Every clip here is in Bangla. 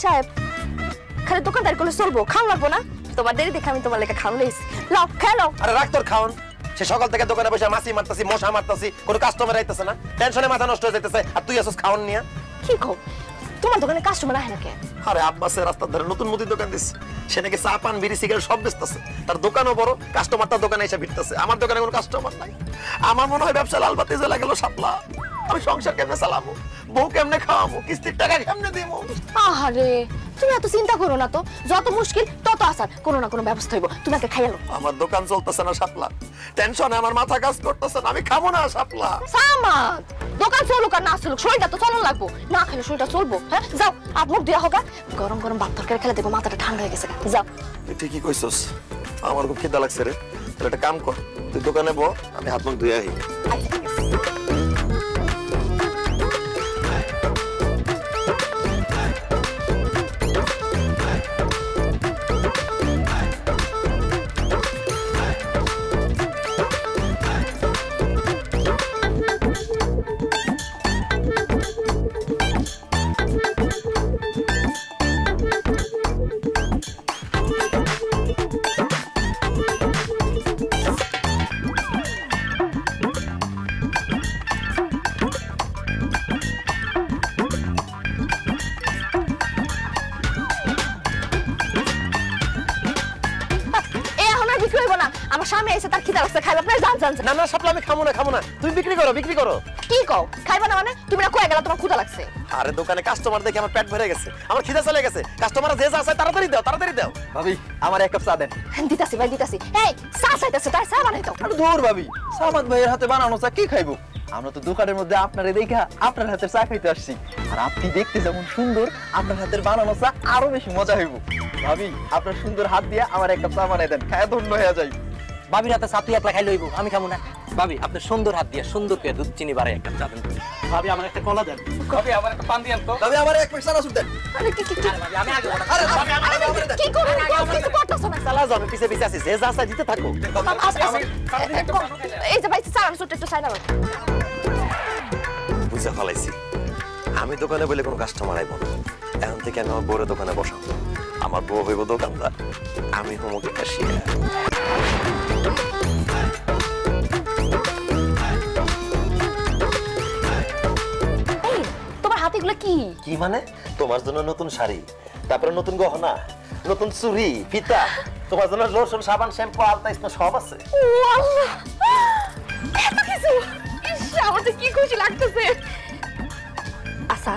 সাহেব খালি দোকানদার করলে চলবো, খাওয়া লাগবো না? তোমার দেরি দেখে আমি তোমার লেগে খাওয়ান লইছি, লাও খেলো। আরে রাখ তোর খাওন, সে সকাল থেকে দোকানে বসে মাছি মারতাছি, মশা মারতাছি, কোনো কাস্টমার আইতেছে না, টেনশনে মাথা নষ্ট হয়ে যাইতেছে, আর তুই আসছ খাওন নিয়া। কি কও, তোমার দোকানে কাস্টমার আহে না কেন? আরে আব্বাসের রাস্তার ধারে নতুন মুদির দোকান দিছে, সে নাকি চা পান বিড়ি সিগারেট সব বেচতেছে, তার দোকানও বড়, কাস্টমার তার দোকানে এসে ভিড়তেছে। আমার দোকানে কোনো কাস্টমার নাই, আমার মনে হয় ব্যবসা লাল বাতি জ্বলে গেল শাপলা। আমি সংসার কেমনে চালাবো, বউ কেমনে খাওয়াবো, কিস্তির টাকা কেমনে দিব? আহারে তুমি এত চিন্তা করো না তো, যত মুশকিল তত আসান, কোনো না কোনো ব্যবস্থা হইব, তুমি আগে খাইয়ালো। আমার দোকান চলতেছে না শাপলা, টেনশনে আমার মাথা কাজ করতেছে না, আমি খাবো না শাপলা। সামাদ দোকান চলুক আর না চলুক, শরীরটা তো চলন লাগবো, না খেলে শরীরটা চলবো? হ্যাঁ যাও, হাত মুখ দিয়া হোক, গরম গরম ভাত তরকারি খেলে দেবো, মাথাটা ঠান্ডা হয়ে গেছে, যাও। তুই ঠিকই কইছস, আমার খুব খিদা লাগছে রে, তাহলে একটা কাম কর, তুই দোকানে বল, আমি হাত মুখ ধুয়ে আহি। আচ্ছা ঠিক আছে। আমার স্বামী এসে তার খিদা লাগছে, খাইবা আপনার? যান যান। না না শাপলা, আমি খাবো না, তুমি বিক্রি করো, বিক্রি করো। কি কও খাইবা না মানে? তুমি না কয়ে গেলা তোমার ক্ষুধা লাগছে? আরে দোকানে কাস্টমার দেখে আমার পেট ভরে গেছে, আমার খিদা চলে গেছে, কাস্টমার যে যা চায় তাড়াতাড়ি দাও, তাড়াতাড়ি দাও। ভাবি আমার এক কাপ চা দেন। দিতাছি ভাই দিতাছি। এই চা চাইতেছে, তাই চা বানাই দাও। আরে দূর ভাবি, সামাদ ভাইয়ের হাতে বানানো চা কি খাইবো? আমরা তো দোকানের মধ্যে আপনারে দেখা আপনার হাতের চা খাইতে আসছি, আর আপনি দেখতে যেমন সুন্দর, আপনার হাতের বানানো চা আরো বেশি মজা হইব। ভাবি আপনার সুন্দর হাত দিয়ে আমার এক কাপ চা বানাই দেন, খায়া ধন্য হয়ে যাই। ভাবির হাতে চা তুই একলা খাই লইব, আমি খাবো না। ভাবি আপনার সুন্দর হাত দিয়ে সুন্দর করে দুধ চিনি বাড়াই একটা চা দেন। ভাবি আমার একটা কলা দেন। ভাবি আমার একটা পান দিয়েন তো। ভাবি আমার এক প্লেট চানাচুর দেন। আরে কি ভাবি আমি আগে আরে ভাবি আমার কি করো? কিছু করতেছো না? চালা যাও, আমি পিছে পিছে আছি, যে যা চায় দিতে থাকো। এই যে ভাই চা ছোট একটু চাই না। বুঝা ফেলাইছি, আমি দোকানে বলে কোনো কাস্টমার আইব না, এখন থেকে আমি আমার বউরে দোকানে বসাবো, আমার বউ হইব দোকানদার, আমি হোমকে কাশিয়া। তোমার হাতে এগুলো কি? কি মানে? তোমার জন্য নতুন শাড়ি, তারপরে নতুন গহনা, নতুন চুড়ি, ফিতা, তোমার জন্য লোশন, সাবান, শ্যাম্পু, আলতা, স্প্রে সব আছে। ও আল্লাহ, এত কিছু! ইস, আমার তো কি খুশি লাগতেছে। আচ্ছা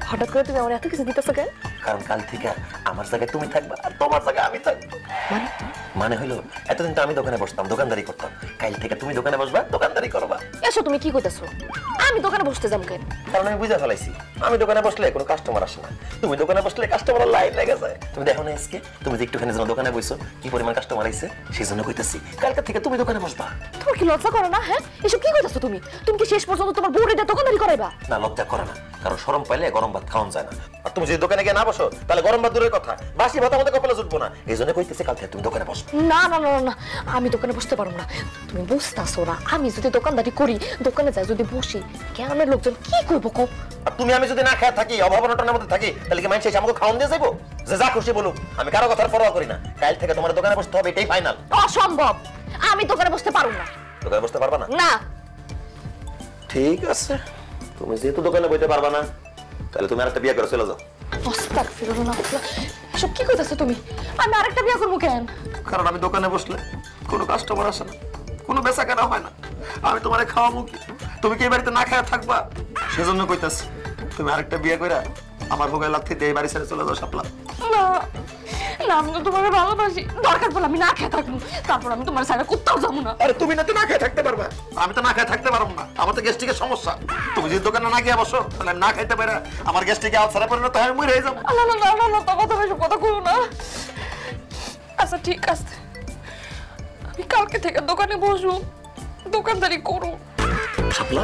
হঠাৎ করে তুমি আমার এত কিছু দিতেছো কেন? কারণ কাল থেকে আমার জায়গায় তুমি থাকবা আর তোমার জায়গায় আমি থাকবো। মানে মানে হইলো এতদিন তো আমি দোকানে বসতাম, দোকানদারি করতাম, কাল থেকে তুমি দোকানে বসবা, দোকানদারি করবা। এসো, তুমি কি কইতাছো? আমি দোকানে বসতে যাবো কেন? কারণ আমি বুঝা ফেলাইছি, আমি দোকানে বসলে কোনো কাস্টমার আসে না, তুমি দোকানে বসলে কাস্টমার লাইন লেগে যায়। তুমি দেখো না আজকে তুমি যে একটুখানি যেন দোকানে বসছো, কি পরিমাণ কাস্টমার আইছে, সেই জন্য কইতাছি কালকে থেকে তুমি দোকানে বসবা। তোমার কি লজ্জা করে না? হ্যাঁ এসব কি কইতাছো তুমি? তুমি কি শেষ পর্যন্ত তোমার বউরে দিয়ে দোকানদারি করাইবা? না, লজ্জা করে না, কারণ শরম পাইলে গরম ভাত খাওয়া যায় না। আর তুমি যদি দোকানে গিয়ে না বসো, তাহলে গরম ভাত দূরের কথা, বাসি ভাত আমাদের কপালে জুটবো না। এই জন্য কইতেছি কাল থেকে তুমি দোকানে বসবে। না না না না, আমি দোকানে বসতে পারবো না। তুমি বুঝতাছো না, আমি যদি দোকানদারি করি, দোকানে যাই যদি বসি, গ্রামের লোকজন কি করবো কও? আর তুমি আমি যদি না খেয়ে থাকি, অভাবনটার মধ্যে থাকি, তাহলে কি মানুষ এসে আমাকে খাওয়ান দিয়ে যাবো? যে যা খুশি বলুক, আমি কারো কথার পরোয়া করি না। কাল থেকে তোমার দোকানে বসতে হবে, এটাই ফাইনাল। অসম্ভব, আমি দোকানে বসতে পারবো না। দোকানে বসতে পারবা না? না। ঠিক আছে, তুমি যেহেতু দোকানে বইতে পারবা না, তাহলে তুমি আরেকটা বিয়ে করে চলে যাও। আস্তাগফিরুল্লাহ, এসব কি কইতাছো তুমি? আমি আরেকটা বিয়ে করবো কেন? কারণ আমি দোকানে বসলে কোনো কাস্টমার আসে না, কোনো বেচা কেনা হয় না, আমি তোমারে খাওয়াবো কি? তুমি কি এই বাড়িতে না খাওয়া থাকবা? সেজন্য কইতাছি তুমি আরেকটা বিয়ে কইরা আমার ভোগায় লাথি দিয়ে এই বাড়ি ছেড়ে চলে যাও শাপলা। না না, আমি তো তোমাকে ভালোবাসি, দরকার পড়লে আমি না খেয়ে থাকবো, তারপর আমি তোমার সাথে কোথাও যাবো না। আরে তুমি না তো না খেয়ে থাকতে পারবা, আমি তো না খেয়ে থাকতে পারবো না, আমার তো গ্যাস্ট্রিকের সমস্যা। তুমি যদি দোকানে না গিয়ে বসো, তাহলে আমি না খাইতে পারে আমার গ্যাস্ট্রিকে আলসারে পরিণত হয়, মরে হয়ে যাবো। না না না না না, কথা বেশি কথা করো না। আচ্ছা ঠিক আছে, আমি কালকে থেকে দোকানে বসবো, দোকানদারি করো। শাপলা,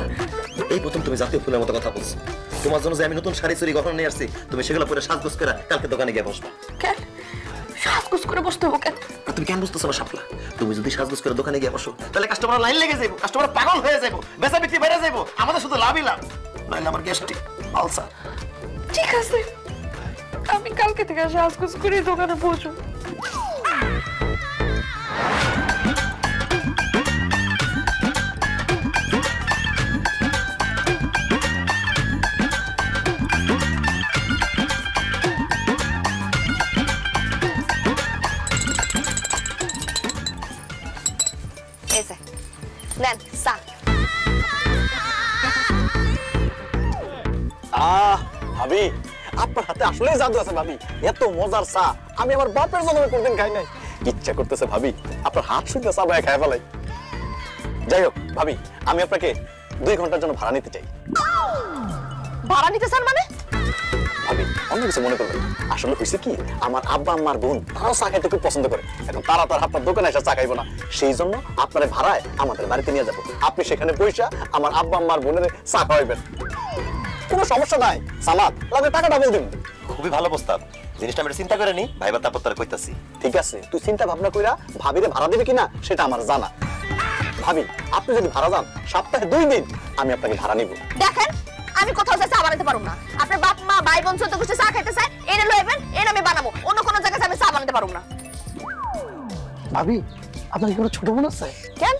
এই প্রথম তুমি জাতীয় ফুলের মতো কথা বলছো। তোমার জন্য যে আমি নতুন শাড়ি চুরি গহনা নিয়ে আসছি, তুমি সেগুলো পরে সাজগোজ করে কালকে দোকানে গিয়ে বসবা। কেন সাজগোজ করে বসতে হবে কেন? তুমি কেন বুঝতেছো না শাপলা? তুমি যদি সাজগোজ করে দোকানে গিয়ে বসো, তাহলে কাস্টমার লাইন লেগে যাবো, কাস্টমার পাগল হয়ে যাবো, বেচা বিক্রি বেড়ে যাবো, আমাদের শুধু লাভই লাভ, নাহলে আমার গ্যাস্ট্রিক, আলসার। ঠিক আছে, আমি কালকে থেকে সাজগোজ করে দোকানে বসবো। নেন চা। ভাবি আপনার হাতে আসলেই জাদু আছে ভাবি, এত মজার চা আমি আমার বাপের জন্মে কোনদিন খাই নাই। ইচ্ছা করতেছে ভাবি আপনার হাত শুনতে চা বানায় খাই ফেলাই। যাই হোক ভাবি, আমি আপনাকে 2 ঘন্টার জন্য ভাড়া নিতে চাই। ভাড়া নিতে চান মানে? ভাবি অন্য কিছু মনে করবেন না। আসলে হয়েছে কি, আমার আব্বা আম্মার বোন তারাও চা খাইতে খুব পছন্দ করে। এখন তারা তো আর আপনার দোকানে এসে চা খাইবো না, সেই জন্য আপনার ভাড়ায় আমাদের বাড়িতে নিয়ে যাবো। আপনি সেখানে পয়সা আমার আব্বা আম্মার বোনের চা খাওয়াইবেন, কোনো সমস্যা নাই। সামাদ লাগলে টাকা ডাবল দিন। খুবই ভালো প্রস্তাব, জিনিসটা আমি চিন্তা করে নি, ভাইবা তারপর তার কইতাছি। ঠিক আছে, তুই চিন্তা ভাবনা কইরা ভাবিরে ভাড়া দিবে কিনা সেটা আমার জানা। ভাবি আপনি যদি ভাড়া যান, সপ্তাহে 2 দিন আমি আপনাকে ভাড়া নিব। দেখেন আমি কোথাও চা বানাতে পারবো না। আপনার বাপ মা ভাই বোন ছোট কিছু চা খাইতে চায়, এনে লইবেন, এনে আমি বানাবো। অন্য কোনো জায়গায় আমি চা বানাতে পারবো না। ভাবি আপনার কি কোনো ছোট বোন আছে? কেন?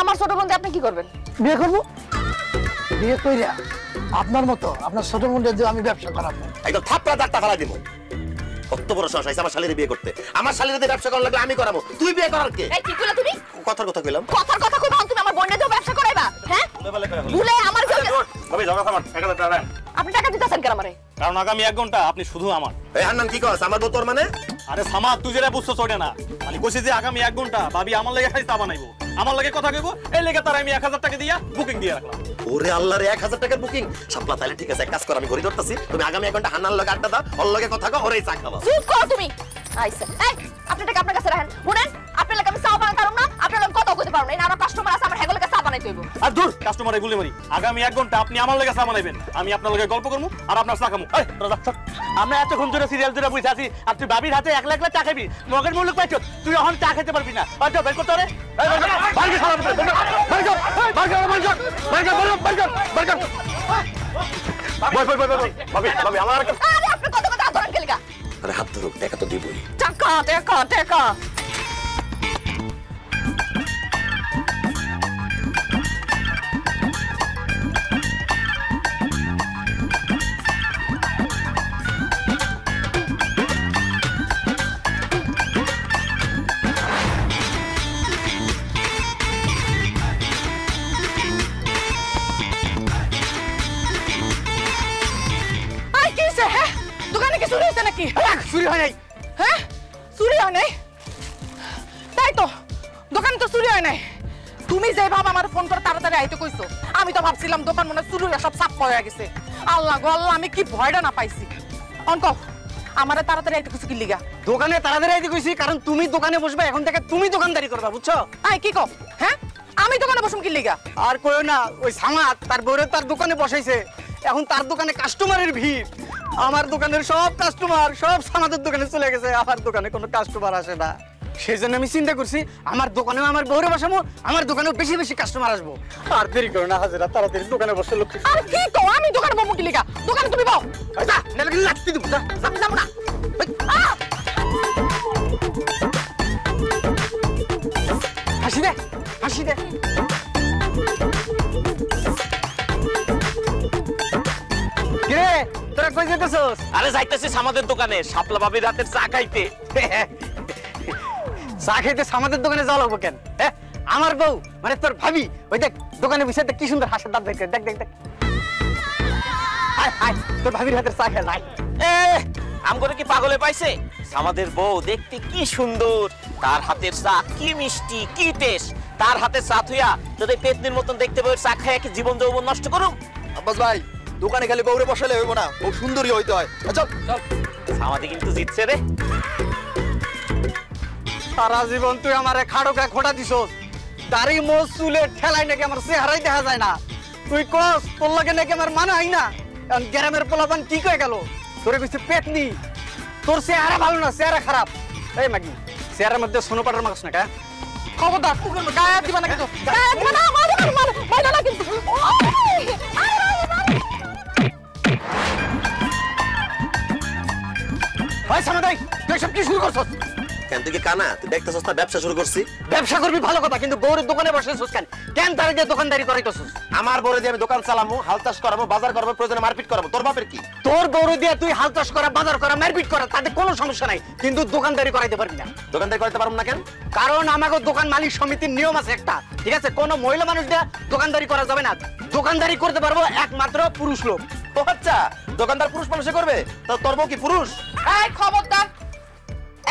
আমার ছোট বোন দিয়ে আপনি কি করবেন? বিয়ে করবো। বিয়ে কইরা আপনার মতো আপনার ছোট বোনের যে আমি ব্যবসা করাবো। একদম থাপড়া দাঁড়টা ফেলা দিব। কত বড় সাহস হইছে আমার শালীর বিয়ে করতে। আমার শালীর দিয়ে ব্যবসা করার লাগলে আমি করাবো, তুই বিয়ে করার কে? এই কি কইলা তুমি? কথার কথা কইলাম। কথার কথা কইবা, তুমি আমার বোনের দিয়ে ব্যবসা করাইবা? হ্যাঁ ভুলে আমার ভাবি জগা থামান, 1000 টাকা দেন। আপনি টাকা দিতেছেন কেন আমারে? কারণ আগামী 1 ঘন্টা আপনি শুধু আমার। এই হান্নান কি কস? আমার বউ তোর মানে? আরে সামাদ তুই যেটা বুঝছো চলে না, আমি কইছি যে আগামী 1 ঘন্টা ভাবি আমার লাগে খাই চা বানাইবো, আমার লাগে কথা কইবো, এই লেগে তার আমি 1000 টাকা দিয়া বুকিং দিয়ে রাখলাম। ওরে আল্লাহ রে, 1000 টাকার বুকিং সাপলা। তাহলে ঠিক আছে, এক কাজ কর, আমি ঘড়ি ধরতাছি, তুমি আগামী 1 ঘন্টা হান্নার লগে আড্ডা দাও, ওর লগে কথা কও, ওরেই চা খাওয়া। চুপ করো তুমি। আইসা এই আপনি টাকা আপনার কাছে রাখেন। শুনেন, আপনার লাগে আমি চা বানাতে পারবো না, আপনার লাগে কথা কইতে পারবো না। এই আরো কাস্টমার আছে, আমার হেগো লাগে চা বানাইতে হইব। আর দূর কাস্টমারে গুলি মারি। আগামী 1 ঘন্টা আপনি আমার লাগে চা বানাইবেন, আমি আপনার লগে গল্প করবো আর আপনার চা খামু। এই তোরা যা। আমরা এতক্ষণ ধরে সিরিয়াল ধরে বসে আছি আর তুই ভাবির হাতে একলা একলা চা খাবি, মগের মুলুক পাইছ, তুই এখন চা খেতে পারবি না। আর যা বের করতে রে। এই বাইরে সারা বাইরে কর, বাইরে কর, বাইরে কর, বাইরে কর, বাইরে কর, বাইরে কর। ভাবি ভাবি আমার আরে আপনি কত কথা ধরেন কে লাগা? আরে হাত ধরো, টাকা তো দিবই। টাকা টাকা টাকা। আই কি সে? হ্যাঁ দোকানে কি চুরি হইছে নাকি? চুরি হয় নাই। হ্যাঁ চুরি হয় নাই? তাই তো, দোকান তো চুরি হয় নাই। তুমি যে ভাব আমার ফোন করে তাড়াতাড়ি আইতে কইছো, আমি তো ভাবছিলাম দোকান মনে হয় চুরি হয়ে সব সাফ হয়ে গেছে। আল্লাহ গো আল্লাহ, আমি কি ভয়টা না পাইছি। অঙ্ক আমারে তাড়াতাড়ি আইতে কইছো কি লিগা? দোকানে তাড়াতাড়ি আইতে কইছি কারণ তুমি দোকানে বসবে, এখন থেকে তুমি দোকানদারি করবা, বুঝছো? আই কি কও? হ্যাঁ আমি দোকানে বসুম কি লিগা? আর কইও না, ওই সামাদ তার বউরে তার দোকানে বসাইছে, এখন তার দোকানে কাস্টমারের ভিড়। আমার দোকানের সব কাস্টমার সব সামাদের দোকানে চলে গেছে, আমার দোকানে কোনো কাস্টমার আসে না। সেই জন্য আমি চিন্তা করছি আমার দোকানেও আমার বউরে বসাবো, আমার দোকানেও বেশি বেশি কাস্টমার আসবো। আর দেরি করো না হাজিরা, তাড়াতাড়ি দোকানে বসে লোক। আর কি কও? আমি দোকানে বসবো কি লিগা? দোকানে তুমি বও। যা নালে কিন্তু লাগতে দিব। যা আমি যাবো না। আহ! হাসি দে, হাসি দে। কিরে তোরা কই যেতেছস? আরে যাইতেছিস আমাদের দোকানে শাপলা ভাবির রাতের চা খাইতে। চা খাইতে আমাদের দোকানে যাওয়া লাগবো কেন? আমার বউ মানে তোর ভাবি, ওই দেখ দোকানে বসে দেখ কি সুন্দর হাসির দাঁত দেখে, দেখ দেখ দেখ। আয় আয় তোর ভাবির হাতের চা খেয়ে, আয়। আমগরে কি পাগলে পাইছে? আমাদের বউ দেখতে কি সুন্দর, তার হাতের চা কি মিষ্টি কি টেস্ট। তার হাতের চা থুইয়া যদি পেতনির মতন দেখতে বউয়ের চা খাইয়া কি জীবন যৌবন নষ্ট করুম? আব্বাস ভাই দোকানে খালি বউরে বসালে হইব না, বউ সুন্দরী হইতে হয়। চল চল। আমাদের কিন্তু জিতছে রে। সারা জীবন তুই আমারে খাড়োকা খোটা দিছস, দাড়ি মোজ চুলের ঠেলাই নাকি আমার চেহারাই দেখা যায় না। তুই কস তোর লাগে নাকি আমার মানা হয় না। কারণ গ্রামের পোলাপান কি কয়ে গেল তোরে কইছে পেতনি, তোর চেহারা ভালো না, চেহারা খারাপ। এই মাগি চেহারার মধ্যে সোনো পাটার মাছ না কা? খবরদার কুকুর গায়ে দিবা না কিন্তু, গায়ে দিবা না, মারো মারো মারো না কিন্তু। ওই! আরে, আরে, আরে। ভাই সামাদাই তুই সব কি শুরু করছস? কেন তুই কি কানা? তুই দেখতেছস না ব্যবসা শুরু করছি? ব্যবসা করবি ভালো কথা, কিন্তু বউরের দোকানে বসেছস কেন? কেন তার যে দোকানদারি করাইতেছস? আমার বড় দিয়ে আমি দোকান চালামু, হাল চাষ করাবো, বাজার করবো, প্রয়োজনে মারপিট করাবো। তোর বাপের কি? তোর বউরে দিয়ে তুই হাল চাষ করা, বাজার করা, মারপিট করা, তাতে কোনো সমস্যা নাই, কিন্তু দোকানদারি করাইতে পারবি না। দোকানদারি করতে পারবো না কেন? কারণ আমাকে দোকান মালিক সমিতির নিয়ম আছে একটা, ঠিক আছে? কোনো মহিলা মানুষ দিয়ে দোকানদারি করা যাবে না। দোকানদারি করতে পারবো একমাত্র পুরুষ লোক। ও আচ্ছা, দোকানদার পুরুষ মানুষে করবে? তো তোর বউ কি পুরুষ? এই খবরদার,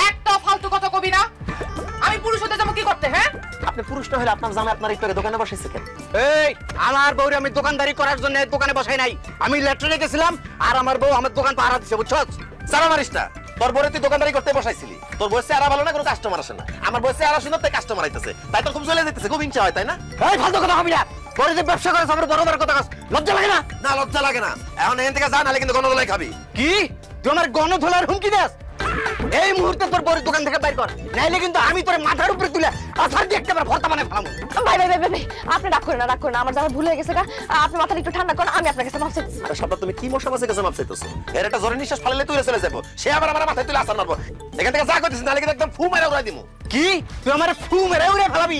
একটা ফালতু কথা কবি না। আমি পুরুষ হতে যাবো কি করতে? হ্যাঁ, আপনি পুরুষ না হলে আপনার জামাই আপনার একটু আগে দোকানে বসেছে কেন? এই আমার বউরে আমি দোকানদারি করার জন্য দোকানে বসাই নাই, আমি লেট্রিনে গেছিলাম আর আমার বউ আমার দোকান পাহারা দিছে, বুঝছস? সারা মারিস না। তোর বউরে তুই দোকানদারি করতে বসাইছিলি, তোর বয়সে আর ভালো না, কোনো কাস্টমার আসে না। আমার বয়সে আর সুন্দর, তাই কাস্টমার আইতেছে, তাই তো খুব চলে যেতেছে, খুব ইচ্ছা হয়, তাই না? এই ফালতু কথা হবি না, বড় যে ব্যবসা করে সবার বড় বড় কথা কস, লজ্জা লাগে না? না, লজ্জা লাগে না। এখন এখান থেকে যা, নাহলে কিন্তু গণদোলাই খাবি। কি তুই আমার গণধোলার হুমকি দাস? এই মুহূর্তে তোর বউর দোকান থেকে বাইর কর, নাইলে কিন্তু আমি তোর মাথার উপরে তুলে আছাড় দিয়ে একেবারে ভর্তা বানাই ফেলাম। ভাই ভাই ভাই ভাই, আপনি রাগ করেন না, রাগ করেন না, আমার জামা ভুল হয়ে গেছে গা। আপনি মাথাটা একটু ঠান্ডা করেন, আমি আপনার কাছে মাফ চাইতেছি। আরে সবটা তুমি কি মশা মাছের কাছে মাপ চাইতেছো? এর একটা জোরে নিঃশ্বাস ফালালে তুই চলে যাবো, সে আবার আমার মাথায় তুলে আসার মারবো। এখান থেকে যা করতেছিস, নাহলে কিন্তু একদম ফু মেরে উড়াই দিমু। কি তুই আমার ফু মেরে উড়ে ফেলাবি?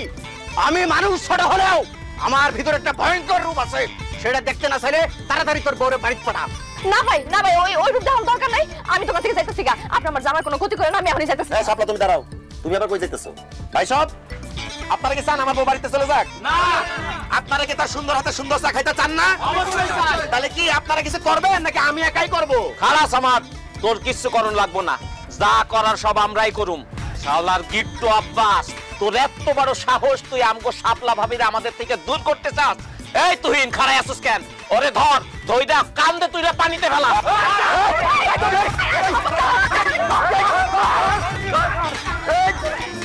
আমি মানুষ ছোট হলেও আমার ভিতরে একটা ভয়ঙ্কর রূপ আছে, সেটা দেখতে না চাইলে তাড়াতাড়ি তোর বউরে বাড়িতে পাঠা। না ভাই না ভাই, ওই রূপ দেখার দরকার নাই, আমি তোমার থেকে যাইতেছি গা। আপনি আমার জামার কোনো ক্ষতি করেন না, আমি এখনই যাইতেছি। এই সাপলা, তুমি দাঁড়াও। তুমি আবার কই যাইতেছো? ভাই সব, আপনারা কি চান আমার বউ বাড়িতে চলে যাক? না। আপনারা কি তার সুন্দর হাতে সুন্দর চা খাইতে চান না? অবশ্যই চাই। তাহলে কি আপনারা কিছু করবেন নাকি আমি একাই করব? খালাস আমার, তোর কিচ্ছু করণ লাগবো না, যা করার সব আমরাই করুম। শালার গিট্টু আব্বাস, তোর এত বড় সাহস, তুই আমগো শাপলা ভাবিরা আমাদের থেকে দূর করতে চাস? এই তুহিন, খাড়াই আসিস কেন? ওরে ধর, ধইরা কান্দে তুইরা পানিতে ফেলা।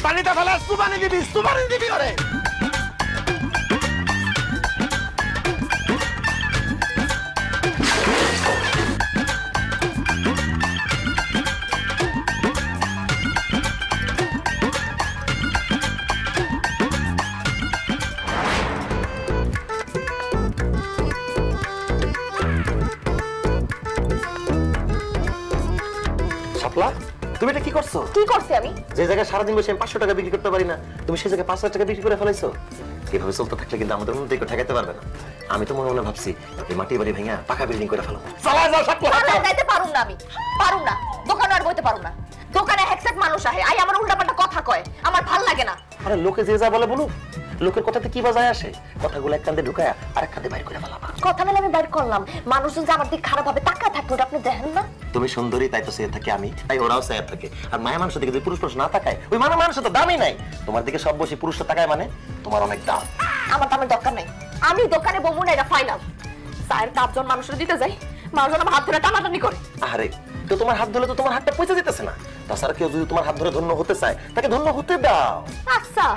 পানিটা ফেলা, সুবানি দিবি ওরে। শাপলা, তুমি এটা কি করছো? কি করছি আমি? যে জায়গায় সারাদিন বসে আমি 500 টাকা বিক্রি করতে পারি না, তুমি সেই জায়গায় 5,000 টাকা বিক্রি করে ফেলাইছো। এভাবে চলতে থাকলে কিন্তু আমাদের মধ্যে কেউ ঠেকাইতে পারবে না। আমি তো মনে মনে ভাবছি এই মাটি বাড়ি ভেঙে পাকা বিল্ডিং করে ফেলাবো। চালা যাও শাপলা। পালা যাইতে পারুম না, আমি পারুম না, দোকানে আর বইতে পারুম না। দোকানে হেকসেক মানুষ আহে, আই আমার উল্টাপাল্টা কথা কয়, আমার ভাল লাগে না। আরে লোকে যে যা বলে বলুক, লোকের কথাতে কি বাজায় আসে? কথাগুলো এক কান্দে ঢুকায়া আর এক কান্দে বাইর করে ফেলাবা। কথা বলে আমি বাইর করলাম, মানুষজন যে আমার দিকে খারাপ ভাবে টাকা থাকতো, ওটা আপনি দেখেন না? তুমি সুন্দরী, তাই তো চেয়ে থাকি আমি, তাই ওরাও চেয়ে থাকে। আর মায়া মানুষের দিকে যদি পুরুষ পুরুষ না তাকায়, ওই মানা মানুষের তো দামই নাই। তোমার দিকে সব বসে পুরুষটা তাকায় মানে তোমার অনেক দাম। আমার দামের দরকার নাই, আমি দোকানে বমু না, এটা ফাইনাল। চায়ের কাপ জন মানুষের দিতে যাই, মানুষজন আমার হাত ধরে টানাটানি করে। আরে তো তোমার হাত ধরলে তো তোমার হাতটা পয়সা যেতেছে না। তাছাড়া কেউ যদি তোমার হাত ধরে ধন্য হতে চায়, তাকে ধন্য হতে দাও। আচ্ছা,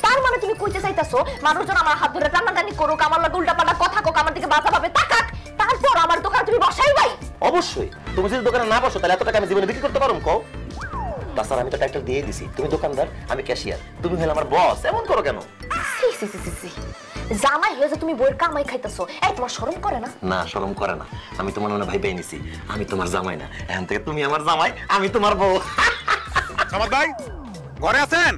তার মানে তুমি কইতে চাইতাছো মানুষজন আমার হাত ধরে টানাটানি করুক, আমার লগে উল্টাপাল্টা কথা কোক, আমার দিকে বাজা ভাবে তাকাক, তারপর আমার দোকানে তুমি বসাই ভাই? অবশ্যই। তুমি যদি দোকানে না বসো, তাহলে এত টাকা আমি জীবনে বিক্রি করতে পারবো কও? তাছাড়া আমি তো টাইটেল দিয়ে দিছি, তুমি দোকানদার, আমি ক্যাশিয়ার, তুমি হলে আমার বস। এমন করো কেন? সি সি সি সি, জামাই হয়ে যে তুমি বইয়ের কামাই খাইতাছো, এই তোমার শরম করে না? না, শরম করে না। আমি তোমার মনে ভাই পেয়ে নিছি, আমি তোমার জামাই না, এখন থেকে তুমি আমার জামাই, আমি তোমার বউ। সামাদ ভাই ঘরে আছেন?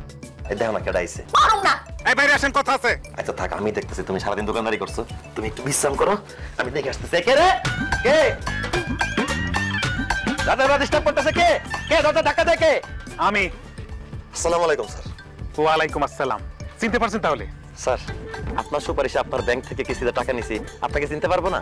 এই দেখো না কেডা আইছে। পারুম না। এই বাইরে আসেন, কথা আছে। আচ্ছা থাক, আমি দেখতেছি তুমি সারাদিন দোকানদারি করছো, তুমি একটু বিশ্রাম করো, আমি দেখে আসতেছি। কে রে? কে দাদা ডিস্টার্ব করতেছে? কে কে দাদা ধাক্কা দেয় কে? আমি। আসসালামু আলাইকুম স্যার। ওয়ালাইকুম আসসালাম। চিনতে পারছেন তাহলে? স্যার, আপনার সুপারিশে আপনার ব্যাংক থেকে কিস্তিতে টাকা নিছি, আপনাকে চিনতে পারবো না?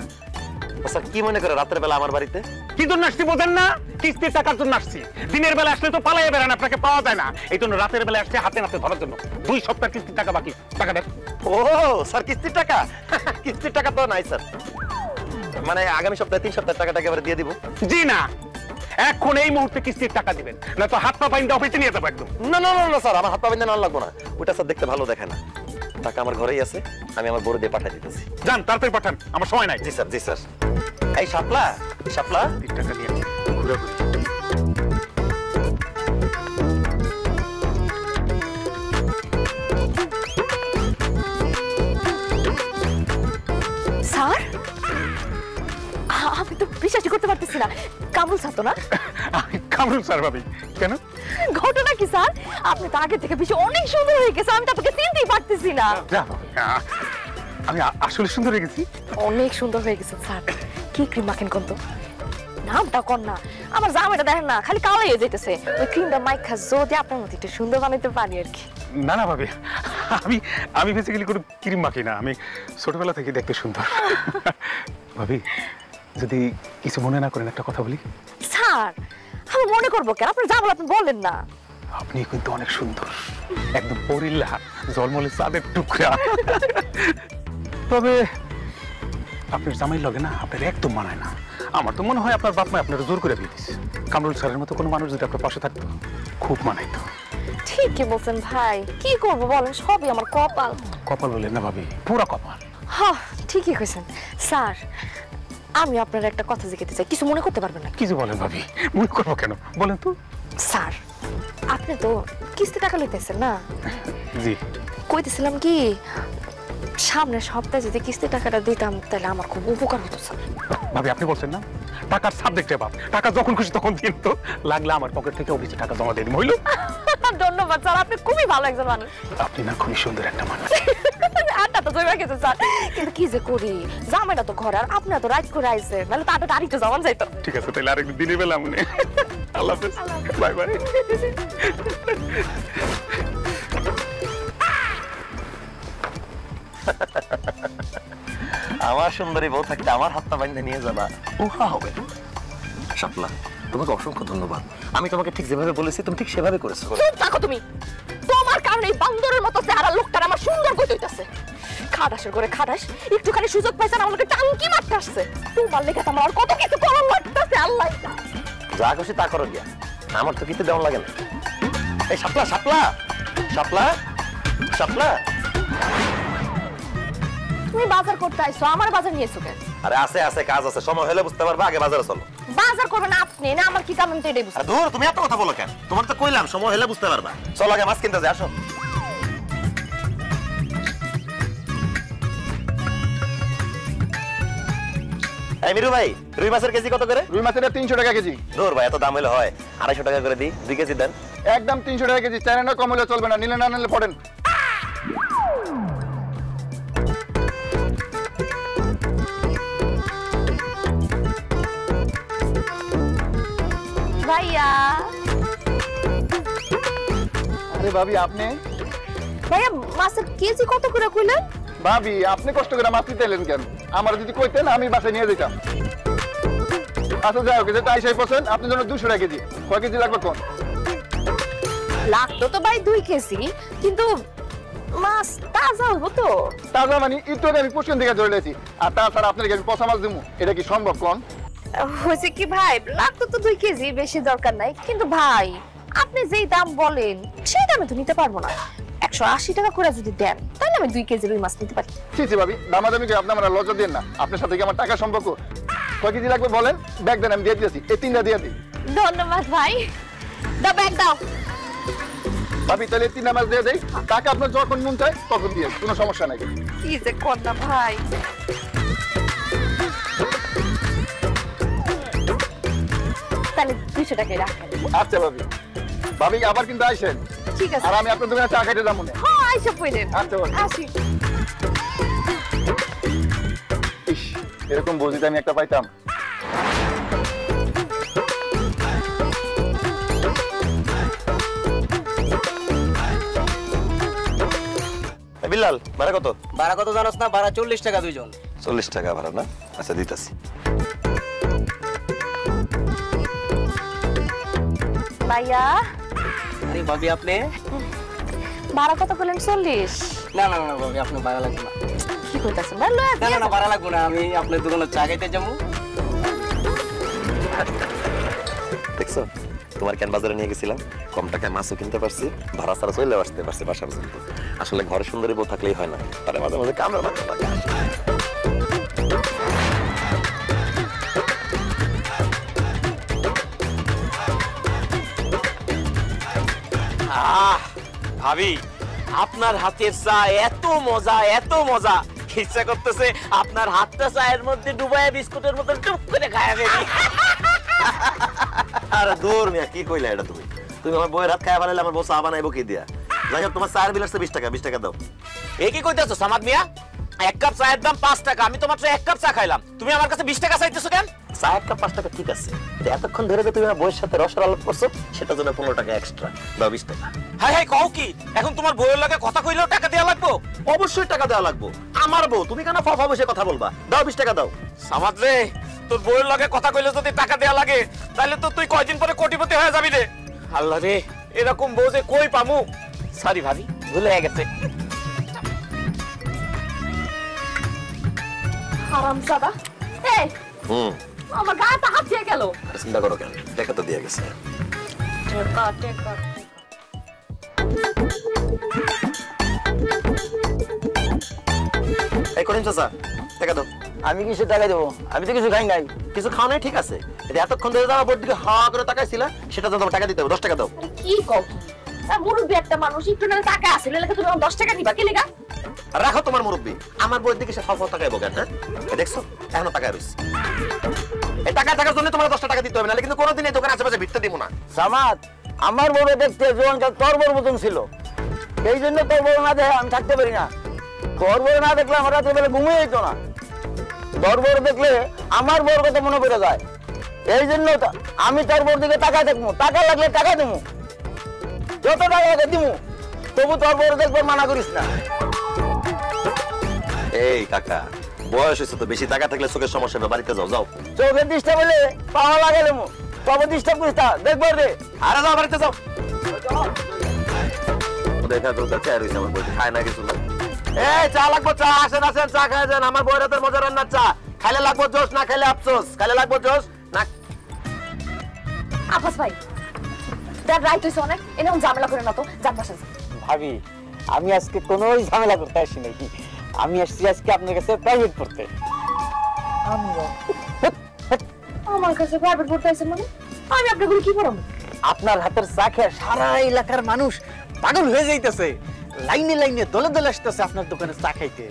স্যার কি মনে করে রাতের বেলা আমার বাড়িতে? কি জন্য আসছি বোঝেন না? কিস্তির টাকার জন্য আসছি। দিনের বেলা আসলে তো পালাইয়া বেড়ান, আপনাকে পাওয়া যায় না। এই জন্য রাতের বেলা আসছে হাতে নাতে ধরার জন্য। 2 সপ্তাহ কিস্তির টাকা বাকি, টাকা দেন। ও স্যার, কিস্তির টাকা? কিস্তির টাকা তো নাই স্যার, মানে আগামী সপ্তাহে 3 সপ্তাহের টাকাটা একেবারে দিয়ে দিব। জি না, এখন এই মুহূর্তে কিস্তির টাকা দিবেন, না তো হাত পা বাইন্দা অফিসে নিয়ে যাবো একদম। না না না না স্যার, আমার হাত পা বেঁধে না লাগবো না, ওটা স্যার দেখতে ভালো দেখে না। টাকা আমার ঘরেই আছে, আমি আমার বড় দিয়ে পাঠিয়ে দিতেছি। যান তাড়াতাড়ি পাঠান, আমার সময় নাই। জি স্যার, জি স্যার। এই শাপলা, শাপলা, 3 টাকা নিয়ে ঘুরাঘুরি। স্যার, আমি তো বিশ্বাসই করতে পারতেছি না, কামরুল স্যার তো না? কাম কামরুল স্যার ভাবি কেন? ঘটনা কি স্যার? আপনি তো আগে থেকে বেশি অনেক সুন্দর হয়ে গেছে, আমি তো আপনাকে চিনতেই পারতেছি না। যা ভাবি, আমি আসলে সুন্দর হয়ে গেছি। অনেক সুন্দর হয়ে গেছে স্যার। কি ক্রিম মাখেন কোন তো? নামটা কোন না, আমার জামাইটা দেখেন না খালি কালো হয়ে যাইতেছে। ওই ক্রিমটা মাইখা যদি আপনার মতো একটু সুন্দর বানাইতে পারি আর কি। না না ভাবি, আমি বেসিক্যালি কোনো ক্রিম মাখি না, আমি ছোটবেলা থেকে দেখতে সুন্দর। ভাবি যদি কিছু মনে না করেন একটা কথা বলি। স্যার আমি মনে করবো কেন, আপনি যা বলেন আপনি বলেন না। আপনি কিন্তু অনেক সুন্দর, একদম পরিল্লা জলমলে চাঁদের টুকরা। তবে আপনার জামাই লগে না আপনার একদম মানায় না। আমার তো মনে হয় আপনার বাপ মা আপনার জোর করে বিয়ে দিচ্ছে। কামরুল স্যারের মতো কোনো মানুষ যদি আপনার পাশে থাকতো খুব মানাইতো। ঠিকই বলছেন ভাই, কি করবো বলেন, সবই আমার কপাল। কপাল বলেন না ভাবি, পুরা কপাল। হ্যাঁ ঠিকই কইছেন স্যার। আমি আপনার একটা কথা জিজ্ঞাসা চাই, কিছু মনে করতে পারবেন না? কিছু বলেন ভাবি, মনে করবো কেন বলেন তো। স্যার আপনি তো কিস্তি টাকা লইতেছেন না? জি। কইতেছিলাম কি, সামনের সপ্তাহে যদি কিস্তি টাকাটা দিতাম তাহলে আমার খুব উপকার হতো স্যার। ভাবি আপনি বলছেন না টাকার সাবজেক্টে বাপ, টাকা যখন খুশি তখন দিন তো, লাগলে আমার পকেট থেকে অফিসে টাকা জমা দিয়ে দিন হইল। ধন্যবাদ স্যার, আপনি খুবই ভালো একজন মানুষ। আপনি না খুবই সুন্দর একটা মানুষ। আড্ডা তো জমা গেছে স্যার, কিন্তু কি যে করি, জামাইটা তো ঘরে আর আপনি তো রাইট করে আইছেন, নাহলে তো আড্ডাটা আরেকটু জমান যাইতো। ঠিক আছে তাহলে আরেকদিন দিনের বেলা মনে। আল্লাহ হাফেজ, বাই বাই। আমার সুন্দরী বউ থাকতে আমার হাতটা বাইন্ধে নিয়ে যাবা, উহা হবে। শাপলা তোমাকে অসংখ্য ধন্যবাদ। আমি তোমাকে ঠিক যেভাবে বলেছি তুমি ঠিক সেভাবে করেছো। চুপ থাকো তুমি, তোমার কারণে এই বান্দরের মতো চেহারা লোকটার আমার সুন্দর কই হইতাছে। খাটাসের করে খাটাস, একটুখানি সুযোগ পাইছেন আমাকে টাঙ্কি মারতে আসছে। তোমার লেগে তো আমার কত কিছু করার লাগতেছে, আল্লাহ যা খুশি তা করো গিয়া, আমার তো কিছু দেওয়া লাগে না। এই শাপলা শাপলা শাপলা শাপলা, তুমি বাজার করতে আইছো, আমার বাজার নিয়েছো কেন? আরে আছে আছে কাজ আছে, সময় হলে বুঝতে পারবা, আগে বাজারে চলো। বাজার করবেন আপনি না, আমার কি কাম আমি তো এটাই বুঝতে। আরে দূর, তুমি এত কথা বলো কেন? তোমার তো কইলাম সময় হলে বুঝতে পারবা। চলো আগে মাছ কিনতে যাই, আসো। এই মিরু ভাই, রুই মাছের কেজি কত করে? রুই মাছের 300 টাকা কেজি। দূর ভাই, এত দাম হলে হয়, 250 টাকা করে দিই, 2 কেজি দেন। একদম 300 টাকা কেজি, চাইনা না কম হলে চলবে না, নিলে না নিলে পড়েন। ভাইয়া আরে ভাবি আপনি? ভাইয়া মাছের কেজি কত করে কইলেন? ভাবি আপনি কষ্ট করে মাছ নিতে এলেন কেন? আমার যদি কইতেন আমি বাসায় নিয়ে যেতাম। আচ্ছা যাই হোক, যেটা 2.5%, আপনার জন্য 200 টাকা কেজি। কয় কেজি লাগবে কোন? লাগতো তো ভাই 2 কেজি, কিন্তু মাছ তাজা হবো তো? তাজা মানে একটু আগে আমি পুষ্কিন থেকে ধরে নিয়েছি, আর তাছাড়া আপনাকে আমি পচা মাছ দেবো, এটা কি সম্ভব কোন? হয়েছে কি ভাই, লাগতো তো 2 কেজি, বেশি দরকার নাই। কিন্তু ভাই আপনি যেই দাম বলেন সেই দামে তো নিতে পারবো না। 180 টাকা করে যদি দেন তাহলে আমি 2 কেজি রুই মাছ নিতে পারি। ছি ছি ভাবি, দামাদামি করে আপনি আমার লজ্জা দেন না। আপনার সাথে কি আমার টাকা সম্পর্ক? কয় কেজি লাগবে বলেন, ব্যাগ দেন আমি দিয়ে দিয়েছি, এই 3টা দিয়ে দিই। ধন্যবাদ ভাই, দাও ব্যাগ দাও। ভাবি তাহলে 3টা মাছ দিয়ে দেই, টাকা আপনার যখন মন চায় তখন দিয়ে, কোনো সমস্যা নাই। কি যে কর না ভাই। তাহলে 200 টাকাই রাখেন। আচ্ছা ভাবি, ভাবি আবার কিন্তু আইসেন। ঠিক আছে, আর আমি আপনার দোকানে চা খাইতে যাবো না। হ্যাঁ আইসা পড়েন। আচ্ছা ভাবি। আসি। ইস, এরকম বলতে আমি একটা পাইতাম। বিল্লাল ভাড়া কত? ভাড়া কত জানোস না? ভাড়া 40 টাকা দুইজন। 40 টাকা ভাড়া না? আচ্ছা দিতাছি। ভাইয়া আরে ভাবি আপনি? ভাড়া কত করলেন? 40? না না না ভাবি, আপনি ভাড়া লাগবে না। কি কইতাছেন? ভাই লয়া না না না, ভাড়া লাগবে না, আমি আপনার দোকানে চা খাইতে যাবো। দেখছো তোমার কেন বাজারে নিয়ে গেছিলাম, কম টাকায় মাছও কিনতে পারছি, ভাড়া ছাড়া চলে আসতে পারছি বাসা পর্যন্ত। আসলে ঘরে সুন্দরী বউ থাকলেই হয় না, তাহলে মাঝে মাঝে কামড়া মাঝে মাঝে ভাবি আপনার হাতের চা এত মজা, এত মজা, ইচ্ছা করতেছে আপনার হাতটা চায়ের মধ্যে ডুবাইয়া বিস্কুটের মতো টুক করে খায়া ফেলি। আরে দূর মিয়া, কি কইলা এটা তুমি? তুমি আমার বইয়ের হাত খায়া ফেলাইলে আমার বউ চা বানাইবো কি দিয়া? যাই হোক, তোমার চায়ের বিল আসছে 20 টাকা, 20 টাকা দাও। এ কি কইতেছো সামাদ মিয়া? এক কাপ চায়ের দাম 5 টাকা, আমি তো মাত্র এক কাপ চা খাইলাম, তুমি আমার কাছে 20 টাকা চাইতেছো কেন? চা এক কাপ 5 টাকা ঠিক আছে, কিন্তু এতক্ষণ ধরে যে তুমি আমার বউয়ের সাথে রসের আলাপ করছো সেটার জন্য 15 টাকা এক্সট্রা দাও, 20 টাকা। হাই হাই, কও কি? এখন তোমার বউয়ের লগে কথা কইলেও টাকা দেওয়া লাগবো? অবশ্যই টাকা দেওয়া লাগবো, আমার বউ, তুমি কেন ফাফা বসে কথা বলবা? দাও 20 টাকা দাও। সামাদ রে, তোর বউয়ের লগে কথা কইলে যদি টাকা দেওয়া লাগে তাহলে তো তুই কয়দিন পরে কোটিপতি হয়ে যাবি রে। আল্লাহ রে, এরকম বউ যে কই পামু? সরি ভাবি, ভুল হয়ে গেছে। হারামজাদা, এই আমার গাটা হাত দিয়ে গেল। চিন্তা করো কেন, টাকা তো দিয়ে গেছে। এই করিম চাচা, টাকা দাও। আমি কিছু টাকা দেবো? আমি তো কিছু খাই নাই। কিছু খাওয়া নাই ঠিক আছে, এটা এতক্ষণ ধরে যাওয়া বোর্ড দিকে হা করে তাকাইছিলা, সেটা তো তোমার টাকা দিতে হবে, 10 টাকা দাও। আরে কি কও তুমি? মুরব্বি একটা মানুষ, একটু না টাকা আছে, লেখা তুমি 10 টাকা দিবা কি লেগা? রাখো তোমার মুরব্বি, আমার বইয়ের দিকে সে ফাফা তাকাইবো কেন? হ্যাঁ, দেখছো এখনো টাকা রয়েছে। এই টাকা থাকার জন্য তোমার 10 টাকা দিতে হবে, নাহলে কিন্তু কোনোদিন এই দোকান আশেপাশে ভিড়তে দিব না। সামাদ, আমার বড় দেখতে জোয়ানকাল তোর বড় মতন ছিল, এই জন্য তোর বড় না দেখে আমি থাকতে পারি না। তোর বড় না দেখলে আমার রাতের বেলা ঘুমিয়ে যেত না। তোর বড় দেখলে আমার বড় কথা মনে পড়ে যায়, এই জন্য আমি তোর বড় দিকে টাকা দেখবো, টাকা লাগলে টাকা দেবো, যত টাকা লাগে দিবো, তবু তোর বড় দেখবো, মানা করিস না। এই কাকা, বয়স হয়েছে তো, বেশি টাকা থাকলে চোখের সমস্যা হবে, বাড়িতে যাও যাও। চোখের ডিস্টার্ব হলে পাওয়া লাগালে তবে ডিস্টার্ব করিস না, দেখবো রে। আরে যাও, বাড়িতে যাও। দেখা তো চা রয়েছে আমার বইতে, খায় না কিছু না। এই চা লাগবো, চা আসেন আসেন, চা খায় যান। আমার বইয়ের হাতের মজা রান্নার চা, খাইলে লাগবো জোশ, না খাইলে আফসোস। খাইলে লাগবো জোশ না। আব্বাস ভাই, দেখ রাইট হইছে অনেক, এরকম ঝামেলা করে না তো, যাক বাসা যা। ভাবি, আমি আজকে কোনো ঝামেলা করতে আসি নাকি, আমি আসছি আজকে আপনার কাছে প্রাইভেট পড়তে। আমার কাছে প্রাইভেট পড়তে আইছেন মানে? আমি আপনাকে কি পড়াবো? আপনার হাতের চা খেয়ে সারা এলাকার মানুষ পাগল হয়ে যাইতেছে, লাইনে লাইনে দলে দলে আসতেছে আপনার দোকানে চা খাইতে।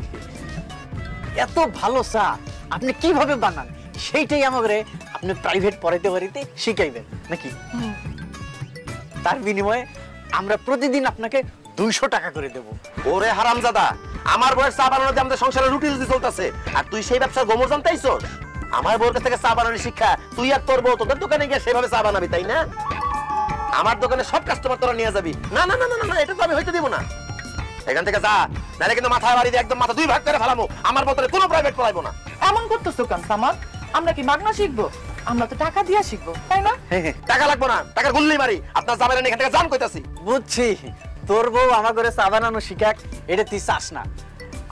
এত ভালো চা আপনি কিভাবে বানান সেইটাই আমাকে আপনি প্রাইভেট পড়াইতে পারিতে শিখাইবেন নাকি? তার বিনিময়ে আমরা প্রতিদিন আপনাকে 200 টাকা করে দেব। ওরে হারামজাদা, আমার বউয়ের চা বানানোতে আমাদের সংসারে রুটি রুটি চলতেছে, আর তুই সেই ব্যবসার গোমর জানতেইছস? আমার বউর কাছ থেকে চা বানানোর শিক্ষা তুই আর তোর বউ তোদের দোকানে গিয়ে সেভাবে চা বানাবি, তাই না? আমার দোকানে সব কাস্টমার তোরা নিয়ে যাবি? না না না না না, এটা তো আমি হইতে দিব না। এখান থেকে যা, নাহলে কিন্তু মাথায় বাড়ি দিয়ে একদম মাথা 2 ভাগ করে ফেলামু। আমার বোতলে কোনো প্রাইভেট পড়াইবো না। এমন করতেছো কেন সামাদ? আমরা কি মাগনা শিখবো? আমরা তো টাকা দিয়ে শিখবো, তাই না? টাকা লাগবো না, টাকার গুল্লি মারি। আপনার জামাইরা এখান থেকে জান কইতাছি। বুঝছি, তোর বউ আমার ঘরে চা বানানো শিখাক, এটা তুই চাস না।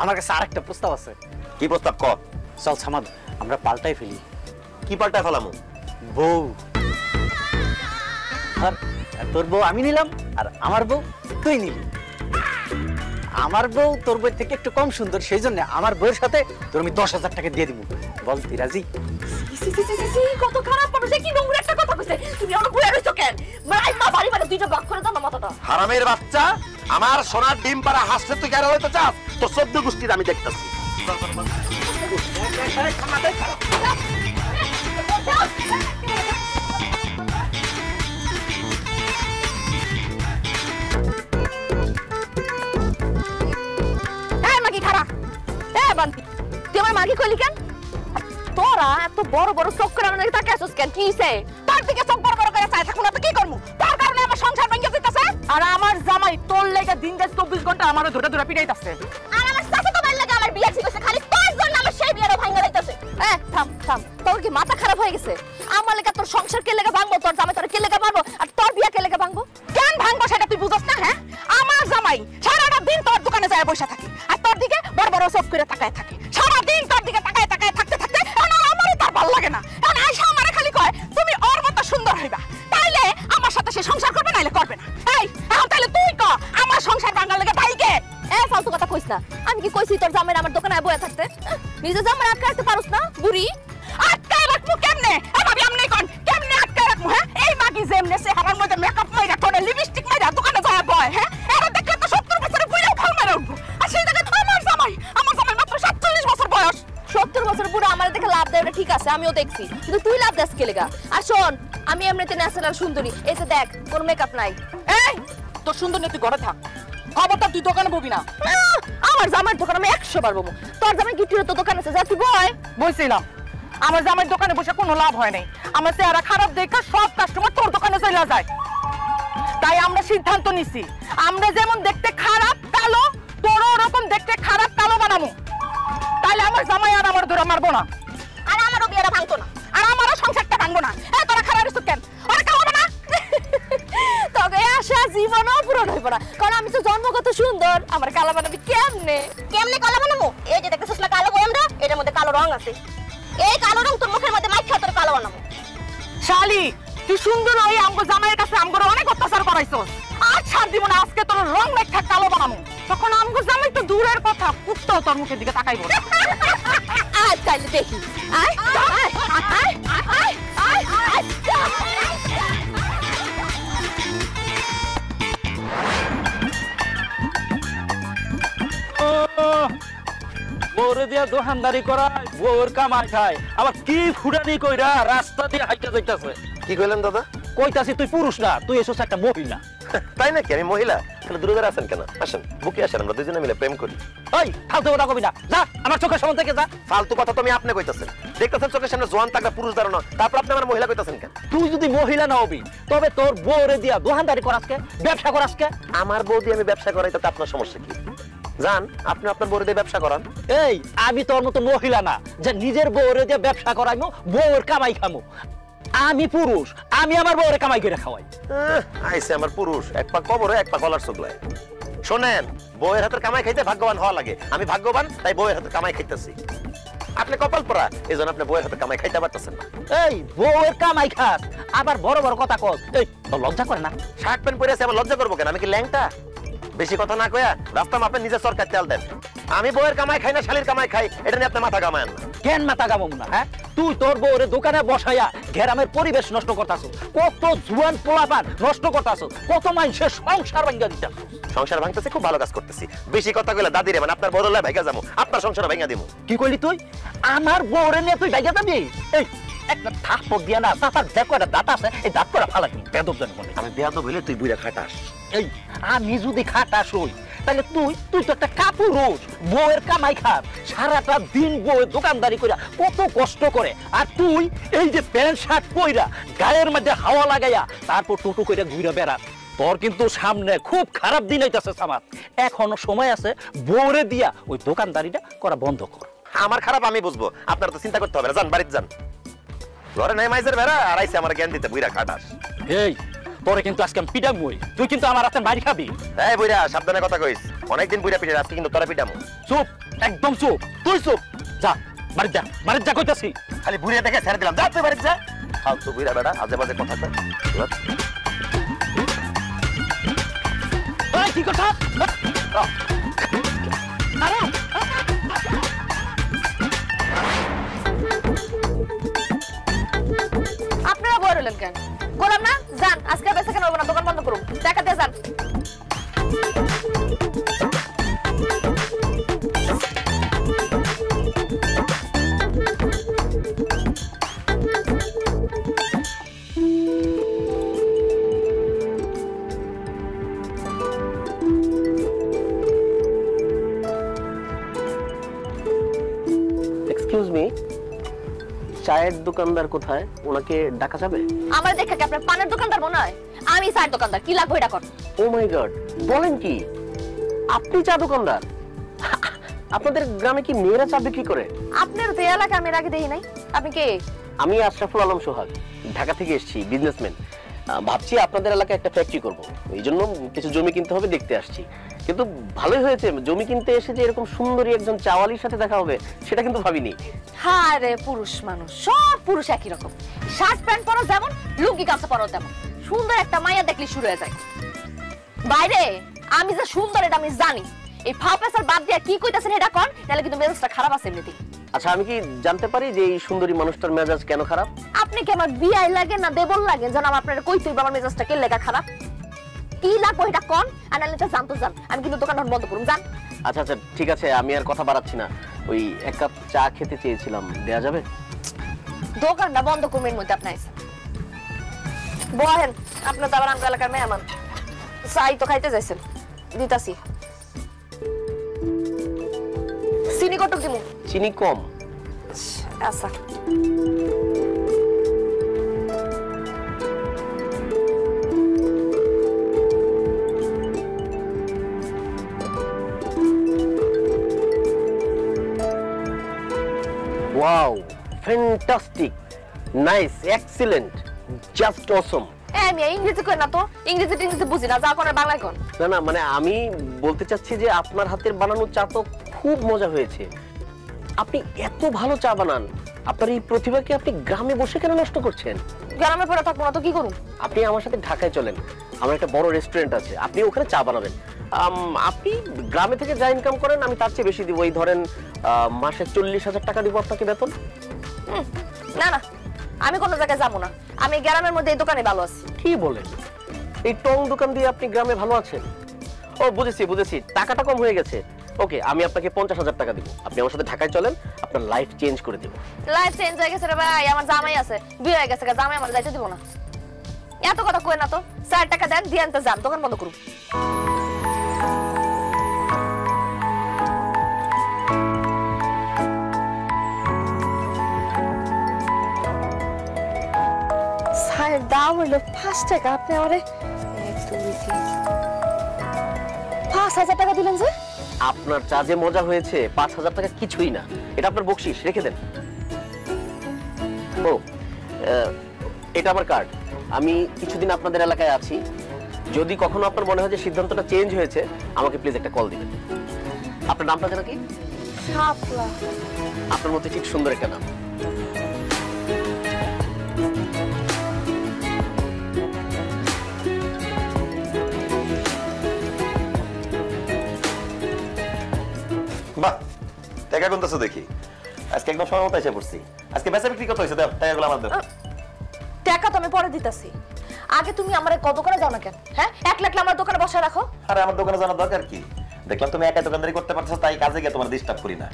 আমার কাছে আরেকটা প্রস্তাব আছে। কি প্রস্তাব কর? চল সামাদ, আমরা পাল্টাই ফেলি। কি পাল্টায় ফেলামু? বউ। আর তোর বউ আমি নিলাম, আর আমার বউ তুই নিলি। আমার বউ তোর বউয়ের থেকে একটু কম সুন্দর, সেই জন্য আমার বউয়ের সাথে তোর আমি 10,000 টাকা দিয়ে দিব। বল তুই রাজি? কত খারাপ মানুষ, কি নোংরা একটা কথা কইছে। তুমি আমার ঘুরে রইছো কেন? মাই মা বাড়ি মানে দুইটা ভাগ করে দাও না মাথাটা। হারামের বাচ্চা, আমার সোনার ডিম পাড়া হাসতে তুই কেন হইতে চাস? তো 14 গোষ্ঠীর আমি দেখতাছি। তুই আমার মাকে কইলি কেন? তোরা এত বড় বড় চোখ করে আমার দিকে তাকিয়ে আছিস কেন? কি হইছে? তোর দিকে চোখ বড় বড় করে চাই থাকবো না তো কি করবো? তোর কারণে আমার সংসার ভেঙে যাইতাছে। আর আমার জামাই তোর লেগে দিন রাত 24 ঘন্টা আমারে ধরে ধরে পিটাইতাছে। আর আমার সাথে তো ভাই লাগে আমার বিয়ে ঠিক হইছে, খালি তোর জন্য আমার সেই বিয়েটা ভাঙা যাইতাছে। থাম থাম, তোর কি মাথা খারাপ হয়ে গেছে? আমার লেগে তোর সংসার কে লেগে ভাঙবো? তোর জামাই তোর কে লেগে মারবো? আর তোর বিয়ে কে লেগে ভাঙবো? কেন ভাঙবো সেটা তুই বুঝছ না? হ্যাঁ, আমার জামাই সারাটা দিন তোর দোকানে যায় বসে থাকে, আর তোর দিকে বড় বড় চোখ করে তাকায় থাকে। সারা দিন তোর দিকে তাকায় তাকায় থাকতে থাকতে আমারই তার ভালো লাগে না। কারণ আয়সা আমারে খালি কয় তুমি ওর মতো সুন্দর হইবা, তাইলে আমার সাথে সে সংসার করবে, নাইলে করবে না। এই এখন তাইলে তুই ক আমার সংসার ভাঙার লাগে দায়ী কে? ফালতু কথা কইস না। আমি কি কইছি তোর জামাই আমার দোকানে বসে থাকতে? নিজে জামাই আটকে রাখতে পারোস না? বুড়ি আটকায় রাখবো কেমনে? ভাবি আমনে কোন কেমনে আটকায় রাখবো? হ্যাঁ, এই মাগি যেমনে সে হারার মধ্যে মেকআপ মাইরা টোনে লিপস্টিক মাইরা দোকানে যায় বয়, হ্যাঁ, এরা দেখলে তো 70 বছরে বুড়িও ফাল মারা উঠবো। আর সেই জায়গায় আমার জামাই মাত্র 47 বছর বয়স। 70 বছর বুড়া আমার দেখে লাভ দেয়, ঠিক আছে, আমিও দেখছি, কিন্তু তুই লাভ দেস কে লেগা? আর শোন, আমি এমনিতে ন্যাচারাল সুন্দরী, এই যে দেখ কোনো মেকআপ নাই। এই তোর সুন্দর নেই, তুই ঘরে থাক, খবরটা তুই দোকানে ববি না। আমার জামাইয়ের দোকান আমি 100 বার বমু। তোর জামাই গিফটের তো দোকান আছে, যা তুই বয়। বলছিলাম আমার জামাইয়ের দোকানে বসে কোনো লাভ হয় নাই, আমার চেহারা খারাপ দেখে সব কাস্টমার তোর দোকানে চলে যায়। তাই আমরা সিদ্ধান্ত নিছি, আমরা যেমন দেখতে খারাপ কালো, তোরও ওরকম দেখতে খারাপ কালো বানাবো। তাইলে আমার জামাই আর আমার ধরে মারবো না, আর আমারও বিয়েটা ভাঙতো না, আর আমারও সংসারটা ভাঙবো না। তোরা খারাপ রেছো কেন? আরে কালো না তোকে আশা জীবনও পূরণ হইব না, কারণ আমি তো জন্মগত সুন্দর। আমার কালো বানাবি কেমনে? কেমনে কালো বানাবো? এই যে দেখতেছিস না কালো গোলামটা, এটার মধ্যে কালো রং আছে। এই কালো রং তোর মুখের মধ্যে মাইখা তোর কালো বানাবো। শালি তুই সুন্দর হয়ে আমগো জামাইয়ের কাছে আমগো অনেক অত্যাচার করাইছস, আর ছাড় দিব না। আজকে তোর রং মেখা কালো বানাবো, তখন আমগো জামাই তো দূরের কথা, কুত্তাও তোর মুখের দিকে তাকাইবো না। আয় তাইলে দেখি, আয় আয় আয় আয় আয় আয়। বউরে দিয়া দোকানদারি করায়, বউর কামাই খায়, আবার কি ফুটানি কইরা রাস্তা দিয়ে হাইটা যাইতাছে। কি কইলেন দাদা? কইতাছি তুই পুরুষ না, তুই এসেছিস একটা মহিলা। তাই নাকি? আমি মহিলা? তাহলে দূরে দূরে আছেন কেন? আসেন, বুকে আসেন, আমরা দুজনে মিলে প্রেম করি। ওই ফালতু কথা কবি না, যা আমার চোখের সামনে থেকে যা। ফালতু কথা তো আমি আপনি কইতাছেন, দেখতেছেন চোখের সামনে জোয়ান তাগড়া পুরুষ দাঁড়ানো, তারপর আপনি আমার মহিলা কইতাছেন কেন? তুই যদি মহিলা না হবি তবে তোর বউরে দিয়া দোকানদারি করাসকে, ব্যবসা করাসকে। আমার বউ দিয়ে আমি ব্যবসা করাই, তাতে আপনার সমস্যা কি? জান, আপনি আপনার বউরে দিয়ে ব্যবসা করান। এই আমি তোর মতো মহিলা না যে নিজের বউরে দিয়ে ব্যবসা করাইমু, বউর কামাই খামু। আমি পুরুষ, আমি আমার বউরে কামাই করে খাওয়াই। আইসে আমার পুরুষ, এক পা কবরে এক পা গলার চোখলায়। শোনেন, বউয়ের হাতের কামাই খাইতে ভাগ্যবান হওয়া লাগে। আমি ভাগ্যবান, তাই বউয়ের হাতের কামাই খাইতেছি। আপনি কপাল পরা, এই জন্য আপনি বউয়ের হাতের কামাই খাইতে পারতেছেন না। এই বউয়ের কামাই খাস, আবার বড় বড় কথা কস। এই তোর লজ্জা করে না? শার্ট প্যান্ট পরে আছে, আমার লজ্জা করবো কেন? আমি কি ল্যাংটা? বেশি কথা না কয়া রাস্তা মাপেন, নিজের সরকার তেল দেন। আমি বউয়ের কামাই খাই না শালির কামাই খাই, এটা নিয়ে আপনি মাথা কামায়েন না। কেন মাথা গামম না? হ্যাঁ, তুই তোর বউরে দোকানে বসাইয়া গ্রামের পরিবেশ নষ্ট করতাছো, কত জুয়ান পোলাপান নষ্ট করতাছো, কত মানুষের সংসার ভাঙা দিতাছো। সংসার ভাঙতেছে, খুব ভালো কাজ করতেছি। বেশি কথা কইলে দাদি রে, মানে আপনার বড়লায় ভাইগা যাবো, আপনার সংসার ভাঙা দিব। কি কইলি তুই? আমার বউরে নিয়ে তুই ভাইগা যাবি? এই একটা থাপ্পড় দিয়া না, তার দেখো একটা দাঁত আছে, এই দাঁত করে ফালাকি বেদব জানি বলে। আমি বেয়াদব হইলে তুই বুইরা খাটাস। এই আমি যদি খাটাস হই, তাহলে তুই তো একটা কাপুরুষ, বউয়ের কামাই খাস, সারাটা দিন বউয়ের দোকানদারি কইরা কত কষ্ট করে, আর তুই এই যে প্যান্ট শার্ট পইরা গায়ের মধ্যে হাওয়া লাগাইয়া তারপর টোটো কইরা ঘুরে বেড়াস। তোর কিন্তু সামনে খুব খারাপ দিন হইতাছে সামাদ। এখনো সময় আছে, বউরে দিয়া ওই দোকানদারিটা করা বন্ধ কর। আমার খারাপ আমি বুঝবো, আপনার তো চিন্তা করতে হবে না। যান, বাড়িতে যান। ঘরে নাই মাইজের বেড়া, আর আইসে আমার জ্ঞান দিতে, বুইরা খাটাস। এই তোরে কিন্তু আজকে আমি পিটামই, তুই কিন্তু আমার হাতে মারি খাবি। এই বুইরা, সাবধানে কথা কইস। অনেকদিন বুইরা পিটে, আজকে কিন্তু তোরা পিটামু। চুপ, একদম চুপ, তুই চুপ। যা বাড়ি যা, বাড়ি যা কইতাছি। খালি বুইরা দেখে ছেড়ে দিলাম, যা তুই বাড়িতে যা। ফালতু বুইরা বেড়া, আজে বাজে কথা কয়। এই কি কথা? আরে আপনারা বই রইলেন কেন? গোলাম না, যান আজকে বেচা কেন হবে না, দোকান বন্ধ করুন, টাকা দিয়ে যান। এক্সকিউজ মি, চায়ের দোকানদার কোথায়? ওনাকে ডাকা যাবে? আমার দেখা কি আপনার পানের দোকানদার মনে হয়? আমি চায়ের দোকানদার, কি লাগবে এটা কর। ও মাই গড, বলেন কি? আপনি চা দোকানদার? আপনাদের গ্রামে কি মেয়েরা চা বিক্রি করে? আপনার তো এলাকা আমি আগে দেখি নাই। আপনি কে? আমি আশরাফুল আলম সোহাগ, ঢাকা থেকে এসেছি, বিজনেসম্যান। ভাবছি আপনাদের এলাকায় একটা ফ্যাক্টরি করব, এই জন্য কিছু জমি কিনতে হবে, দেখতে আসছি। কিন্তু ভালোই হয়েছে, জমি কিনতে এসে যে এরকম সুন্দরী একজন চাওয়ালির সাথে দেখা হবে সেটা কিন্তু ভাবিনি। হ্যাঁ রে, পুরুষ মানুষ, সব পুরুষ একই রকম। শার্ট প্যান্ট পরো যেমন, লুঙ্গি গামছা পরো তেমন। সুন্দর একটা মাইয়া দেখলে শুরু হয়ে যায়। বাইরে আমি যে সুন্দর এটা আমি জানি। এই ফাপেসার বাদ দিয়ে কি কইতাছেন এটা কোন, নালে কিন্তু মেজাজটা খারাপ আছে এমনিতেই। আচ্ছা, আমি কি জানতে পারি যে এই সুন্দরী মানুষটার মেজাজ কেন খারাপ? আপনি কি আমার বিয়াই লাগে না দেবল লাগে জানাম আপনারা কইতেই আমার মেজাজটা কে লেগা খারাপ? কি লাগবে এটা কোন, আর নালে তো জানতো জান। আমি কিন্তু দোকান বন্ধ করুম, জান। আচ্ছা আচ্ছা, ঠিক আছে, আমি আর কথা বাড়াচ্ছি না। ওই এক কাপ চা খেতে চেয়েছিলাম, দেয়া যাবে? দোকানটা বন্ধ করুম এর মধ্যে আপনি আইছেন। বহেন, আপনার তো আবার আমগো এলাকার মেহমান। চাই তো খাইতে যাইছেন, দিতাছি। চিনি কটক দিমু? চিনি কম। আচ্ছা। Wow, fantastic, nice, excellent, just অসম। আমি ইংরেজি কই না তো, ইংরেজি বুঝি না, যা করে বাংলায় কোন। না না, মানে আমি বলতে চাচ্ছি যে আপনার হাতের বানানো চা তো খুব মজা হয়েছে। আপনি এত ভালো চা বানান, আপনার এই প্রতিভাকে আপনি গ্রামে বসে কেন নষ্ট করছেন? গ্রামে পড়ে থাকবো না তো কি করুন? আপনি আমার সাথে ঢাকায় চলেন, আমার একটা বড় রেস্টুরেন্ট আছে, আপনি ওখানে চা বানাবেন। আপনি গ্রামে থেকে যা ইনকাম করেন আমি তার চেয়ে বেশি দিব। এই ধরেন মাসে 40,000 টাকা দিব আপনাকে বেতন। না না, আমি কোনো জায়গায় যাবো না, আমি গ্রামের মধ্যে এই দোকানে ভালো আছি। কি বলেন? এই টং দোকান দিয়ে আপনি গ্রামে ভালো আছেন? ও বুঝেছি, টাকাটা কম হয়ে গেছে। ওকে, আমি আপনাকে 50,000 টাকা দিব, আপনি আমার সাথে ঢাকায় চলেন, আপনার লাইফ চেঞ্জ করে দেব। লাইফ চেঞ্জ হয়ে গেছে রে ভাই, আমার জামাই আছে, বিয়ে হয়ে গেছে, জামাই আমার যাইতে দিব না। এত কথা কই না তো, 4 টাকা দেন, দিয়ে আনতে যান, দোকান বন্ধ করুন। চায়ের দাম হইলো 5 টাকা, আপনি আমারে 5,000 টাকা দিলেন যে? আপনার চা যে মজা হয়েছে, 5,000 টাকা কিছুই না, এটা আপনার বকশিশ, রেখে দেন। ও, এটা আমার কার্ড। আমি কিছুদিন আপনাদের এলাকায় আছি, যদি কখনো আপনার মনে হয় যে সিদ্ধান্তটা চেঞ্জ হয়েছে, আমাকে প্লিজ একটা কল দিবেন। আপনার নামটা যেন কি? শাপলা। আপনার মধ্যে ঠিক সুন্দর একটা নাম। বাহ, টাকা গুনতেছো দেখি। আজকে একদম সময় মতো এসে পড়ছি। আজকে বেচা বিক্রি কত হয়েছে? দাও টাকাগুলো আমার দাও। টাকা তো আমি পরে দিতাছি, আগে তুমি আমারে কত করে যাও না কেন? হ্যাঁ, 1 লাখ আমার দোকানে বসে রাখো। আরে আমার দোকানে জানার দরকার কি? দেখলাম তুমি একাই দোকানদারি করতে পারছো, তাই কাজে গিয়ে তোমার ডিস্টার্ব করি না।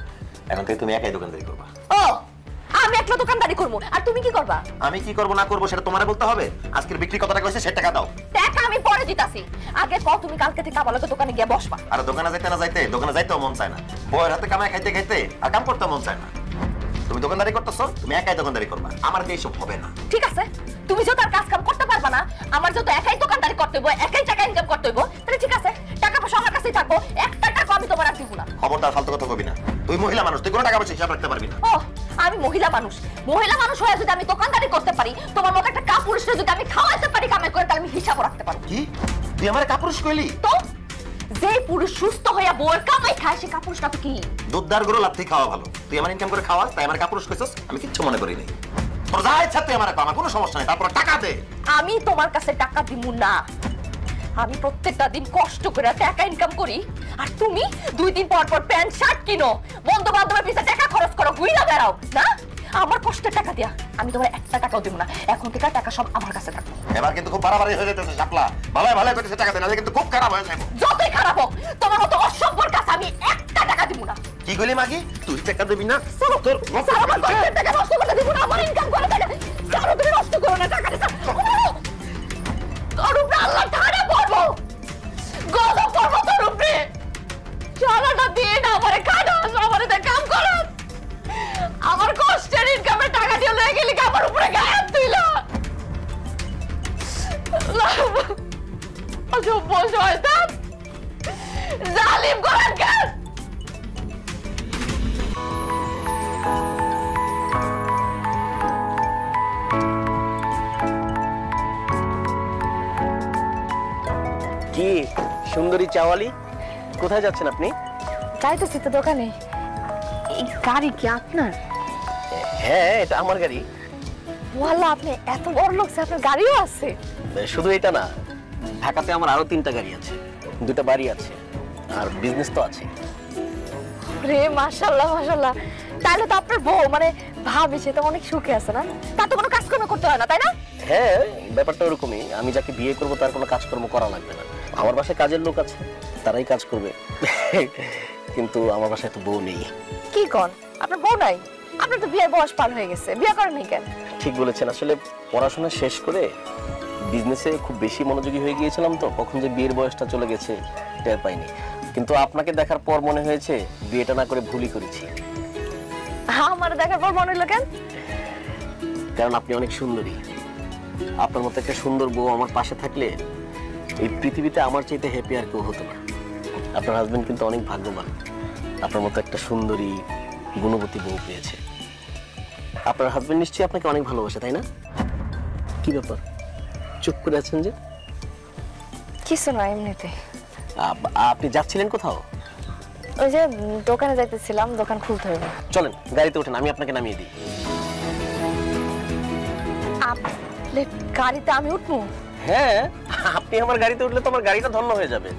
এখন থেকে তুমি একাই দোকানদারি করবা। ও, আমি একলা দোকানদারি করবো, আর তুমি কি করবা? আমি কি করবো না করবো সেটা তোমারে বলতে হবে। আজকের বিক্রি কত টাকা হয়েছে সে টাকা দাও। টাকা আমি পরে দিতাছি, আগে কও তুমি কালকে থেকে আমার লগে দোকানে গিয়ে বসবা। আর দোকানে যাইতে না যাইতে, দোকানে যাইতেও মন চায় না, বউয়ের হাতে কামাই খাইতে খাইতে আর কাম করতে মন চায় না। তুমি দোকানদারি করতেছো, তুমি একাই দোকানদারি করবা, আমার দিয়ে এসব হবে না। ঠিক আছে, তুমি যত আর কাজ কাম করতে পারবা না, আমার যত একাই দোকানদারি করতে হইব, একাই টাকা ইনকাম করতে হইব, তাহলে ঠিক আছে, টাকা পয়সা আমার কাছেই থাকবো, একটা টাকা আমি তোমার আর দিব না। খবরদার ফালতু কথা কবি না, তুই মহিলা মানুষ, তুই কোনো টাকা পয়সা হিসাব রাখতে পারবি না। ও, আমি মহিলা মানুষ হয়ে যদি আমি দোকানদারি করতে পারি, তোমার মতো একটা কাপুরুষকে যদি আমি খাওয়াতে পারি কামাই করে, তাহলে আমি হিসাবও রাখতে পারবো। কি তুই আমার কাপুরুষ কইলি? তো যে পুরুষ সুস্থ হইয়া বউয়ের কামাই খায়, সে কাপুরুষটা তো কি? দুধদার গরু লাথি খাওয়া ভালো। তুই আমার ইনকাম করে খাওয়াস, তাই আমার কাপুরুষ কইছস, আমি কিচ্ছু মনে করি নাই। তোর যা ইচ্ছা তুই আমার কর, আমার কোনো সমস্যা নাই, তারপর টাকা দে। আমি তোমার কাছে টাকা দিব না, আমি প্রত্যেকটা দিন কষ্ট করে টাকা ইনকাম করি, আর তুমি 2 দিন পর পর প্যান্ট শার্ট কিনো, বন্ধু বান্ধবের পিছে টাকা খরচ করো, ঘুরে বেড়াও না। আমার কষ্টের টাকা দিয়া আমি তোমার একটা টাকাও দেব না, এখন থেকে টাকা সব আমার কাছে থাকবে। এবার কিন্তু খুব বাড়াবাড়ি হয়ে যেতেছে শাপলা, ভালোই ভালোই করতেছে টাকা দে, নাহলে কিন্তু খুব খারাপ হয়ে যাবে। যতই খারাপ হোক, তোমার মতো অসভ্যর কাছে আমি একটা টাকা দিব না। কি কইলি মাগি? তুই টাকা দিবি না? তোর আমার কষ্টের টাকা নষ্ট করতে দিব না, আমার ইনকাম করে টাকা সারা তুমি নষ্ট করো না টাকা দিছা। তোর উপরে আল্লাহ ঠাড়া পড়বো, গজব পড়বো তোর উপরে। সারাটা দিন আমারে খাটাস, আমারে দিয়ে কাম করাস, আমার কষ্টের ইনকামের টাকা দিয়ে লয়ে গেলি আমার উপরে গায়ে তুইলা। অসভ্য শয়তান, জালিম কোরআনকার। কি সুন্দরী চাওয়ালি, কোথায় যাচ্ছেন আপনি? যাইতেছি তো দোকানে। এই গাড়ি কি আপনার? হ্যাঁ, এটা আমার গাড়ি। ওয়াল্লাহ, আপনি এত বড় লোক যে আপনার গাড়িও আছে? শুধু এটা না, ঢাকাতে আমার আরো 3টা গাড়ি আছে, 2টা বাড়ি আছে, আর বিজনেস তো আছে। রে মাশাআল্লাহ মাশাআল্লাহ, তাহলে তো আপনার বউ মানে ভাবি সে তো অনেক সুখে আছে না? তার তো কোনো কাজকর্ম করতে হয় না, তাই না? হ্যাঁ, ব্যাপারটা ওরকমই। আমি যাকে বিয়ে করবো তার কোনো কাজকর্ম করা লাগবে না, আমার বাসায় কাজের লোক আছে, তারাই কাজ করবে। কিন্তু আমার বাসায় তো বউ নেই। কি কোন, আপনার বউ নাই? আপনার তো বিয়ের বয়স পার হয়ে গেছে, বিয়ে করেন নাই কেন? ঠিক বলেছেন, আসলে পড়াশোনা শেষ করে বিজনেসে খুব বেশি মনোযোগী হয়ে গিয়েছিলাম, তো কখন যে বিয়ের বয়সটা চলে গেছে টের পাইনি। কিন্তু আপনাকে দেখার পর মনে হয়েছে বিয়েটা না করে ভুলই করেছি। আমার দেখার পর মনে হলো কেন? কারণ আপনি অনেক সুন্দরী। আপনার মতো একটা সুন্দর বউ আমার পাশে থাকলে এই পৃথিবীতে আমার চাইতে হ্যাপি আর কেউ হতো না। আপনার হাজবেন্ড কিন্তু অনেক ভাগ্যবান, আপনার মতো একটা সুন্দরী গুণবতী বউ পেয়েছে। আপনার হাজবেন্ড নিশ্চয়ই আপনাকে অনেক ভালোবাসে, তাই না? কি ব্যাপার, চুপ করে আছেন যে? কিছু না, এমনিতে। আপনি যাচ্ছিলেন কোথাও? ওই যে দোকানে যাইতেছিলাম, দোকান খুলতে হবে। চলেন গাড়িতে ওঠেন, আমি আপনাকে নামিয়ে দিই। আপনি গাড়িতে আমি উঠবো? হ্যাঁ, আপনি আমার গাড়িতে উঠলে তো আমার গাড়িটা ধন্য হয়ে যাবে।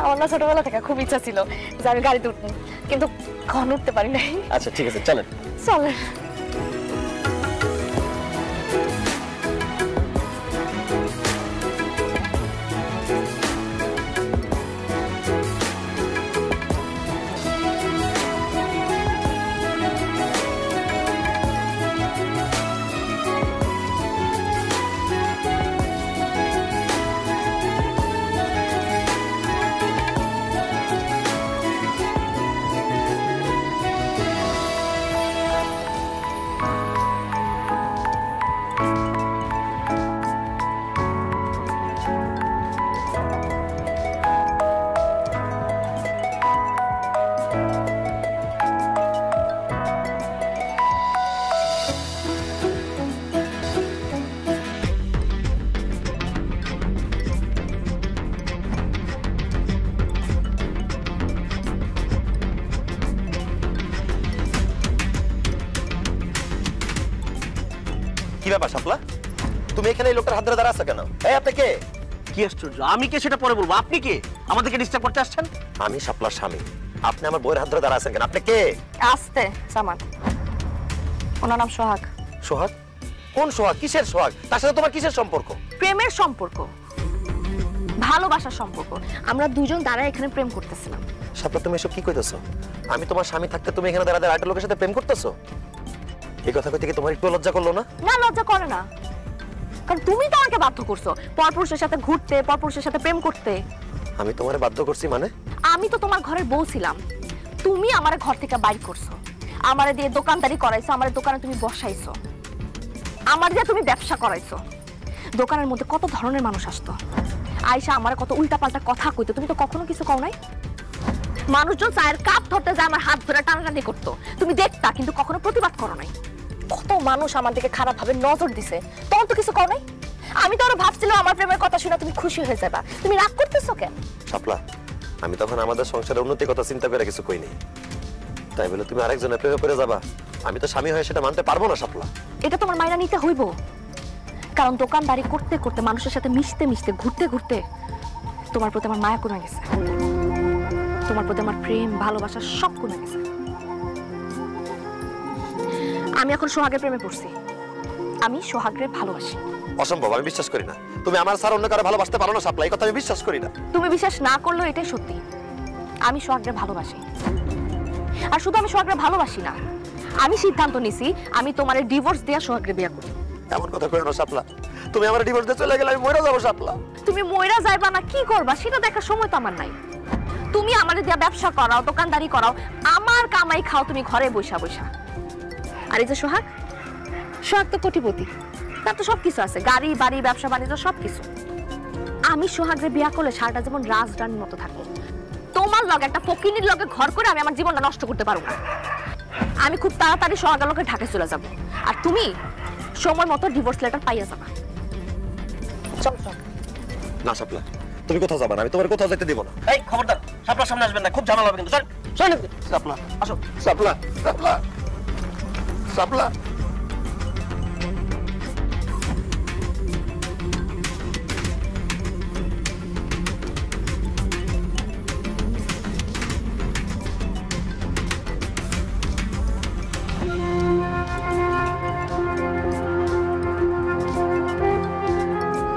আমার না ছোটবেলা থেকে খুব ইচ্ছা ছিল যে আমি গাড়িতে উঠবো, কিন্তু কখন উঠতে পারি নাই। আচ্ছা ঠিক আছে, চলেন। চলেন। কি ব্যাপার শাপলা, তুমি এখানে এই লোকটার হাত ধরে দাঁড়া আছো কেন? এই আপনি কে? কি আশ্চর্য, আমি কে সেটা পরে বলবো, আপনি কে আমাদেরকে ডিস্টার্ব করতে আসছেন? আমি শাপলার স্বামী, আপনি আমার বউয়ের হাত ধরে দাঁড়া আছেন কেন? আপনি কে? আস্তে সামাদ, ওনার নাম সোহাগ। সোহাগ? কোন সোহাগ? কিসের সোহাগ? তার সাথে তোমার কিসের সম্পর্ক? প্রেমের সম্পর্ক, ভালোবাসার সম্পর্ক। আমরা দুজন দাঁড়ায় এখানে প্রেম করতেছিলাম। শাপলা তুমি এসব কি কইতেছো? আমি তোমার স্বামী থাকতে তুমি এখানে দাঁড়া আরেকটা লোকের সাথে প্রেম করতেছো? এই কথা কইতে কি তোমার একটু লজ্জা করলো না? না, লজ্জা করে না, কারণ তুমি তো আমাকে বাধ্য করছো পরপুরুষের সাথে ঘুরতে, পরপুরুষের সাথে প্রেম করতে। আমি তোমারে বাধ্য করছি মানে? আমি তো তোমার ঘরের বউ ছিলাম, তুমি আমারে ঘর থেকে বাইর করছো, আমারে দিয়ে দোকানদারি করাইছো, আমার দোকানে তুমি বসাইছো, আমার দিয়ে তুমি ব্যবসা করাইছো। দোকানের মধ্যে কত ধরনের মানুষ আসতো, আয়সা আমার কত উল্টাপাল্টা কথা কইতো, তুমি তো কখনো কিছু কও নাই। মানুষজন চায়ের কাপ ধরতে যায় আমার হাত ধরে টানাটানি করতো, তুমি দেখতা কিন্তু কখনো প্রতিবাদ করো নাই। কত মানুষ আমার দিকে খারাপ ভাবে নজর দিছে, তখন তো কিছু কও নাই। আমি তো আরো ভাবছিলাম আমার প্রেমের কথা শুনে তুমি খুশি হয়ে যাবা, তুমি রাগ করতেছো কেন? শাপলা, আমি তখন আমাদের সংসারের উন্নতির কথা চিন্তা করে কিছু কইনি, তাই বলে তুমি আরেকজনের প্রেমে পড়ে যাবা? আমি তো স্বামী হয়ে সেটা মানতে পারবো না শাপলা। এটা তোমার মাইনা নিতে হইব, কারণ দোকানদারি করতে করতে, মানুষের সাথে মিশতে মিশতে, ঘুরতে ঘুরতে তোমার প্রতি আমার মায়া কমে গেছে, তোমার প্রতি আমার প্রেম ভালোবাসা সব কমে গেছে। আমি এখন সোহাগের প্রেমে পড়ছি, আমি সোহাগের ভালোবাসি। অসম্ভব, আমি বিশ্বাস করি না। তুমি আমার স্যার অন্য কারো ভালোবাসতে পারো না শাপলা, এই কথা আমি বিশ্বাস করি না। তুমি বিশ্বাস না করলেও এটাই সত্যি, আমি সোহাগের ভালোবাসি। আর শুধু আমি সোহাগের ভালোবাসি না, আমি সিদ্ধান্ত নিছি আমি তোমারে ডিভোর্স দেয়া সোহাগের বিয়ে করব। এমন কথা কইও না শাপলা, তুমি আমার ডিভোর্স দিয়ে চলে গেলে আমি মরে যাবো শাপলা। তুমি মইরা যাইবা না কি করবা সেটা দেখার সময় তো আমার নাই। তুমি আমারে দিয়া ব্যবসা করাও, দোকানদারি করাও, আমার কামাই খাও তুমি ঘরে বসা বসা। আর এই যে সোহাগ, সোহাগ তো কোটিপতি, তার তো সবকিছু আছে, গাড়ি বাড়ি ব্যবসা বাণিজ্য সবকিছু। আমি সোহাগের বিয়া করলে সারাটা যেমন রাজরানীর মতো থাকবো, তোমার লগে একটা ফকিনীর লগে ঘর করে আমি আমার জীবনটা নষ্ট করতে পারবো না। আমি খুব তাড়াতাড়ি সোহাগের লগে ঢাকায় চলে যাব, আর তুমি সময় মতো ডিভোর্স লেটার পাইয়া যাবা। চল চল। না শাপলা, তুমি কোথাও যাবা না, আমি তোমার কোথাও যেতে দিব না। এই খবরদার, শাপলার সামনে আসবেন না, খুব ঝামেলা হবে কিন্তু। চল চল শাপলা, আসো। শাপলা, শাপলা, শাপলা।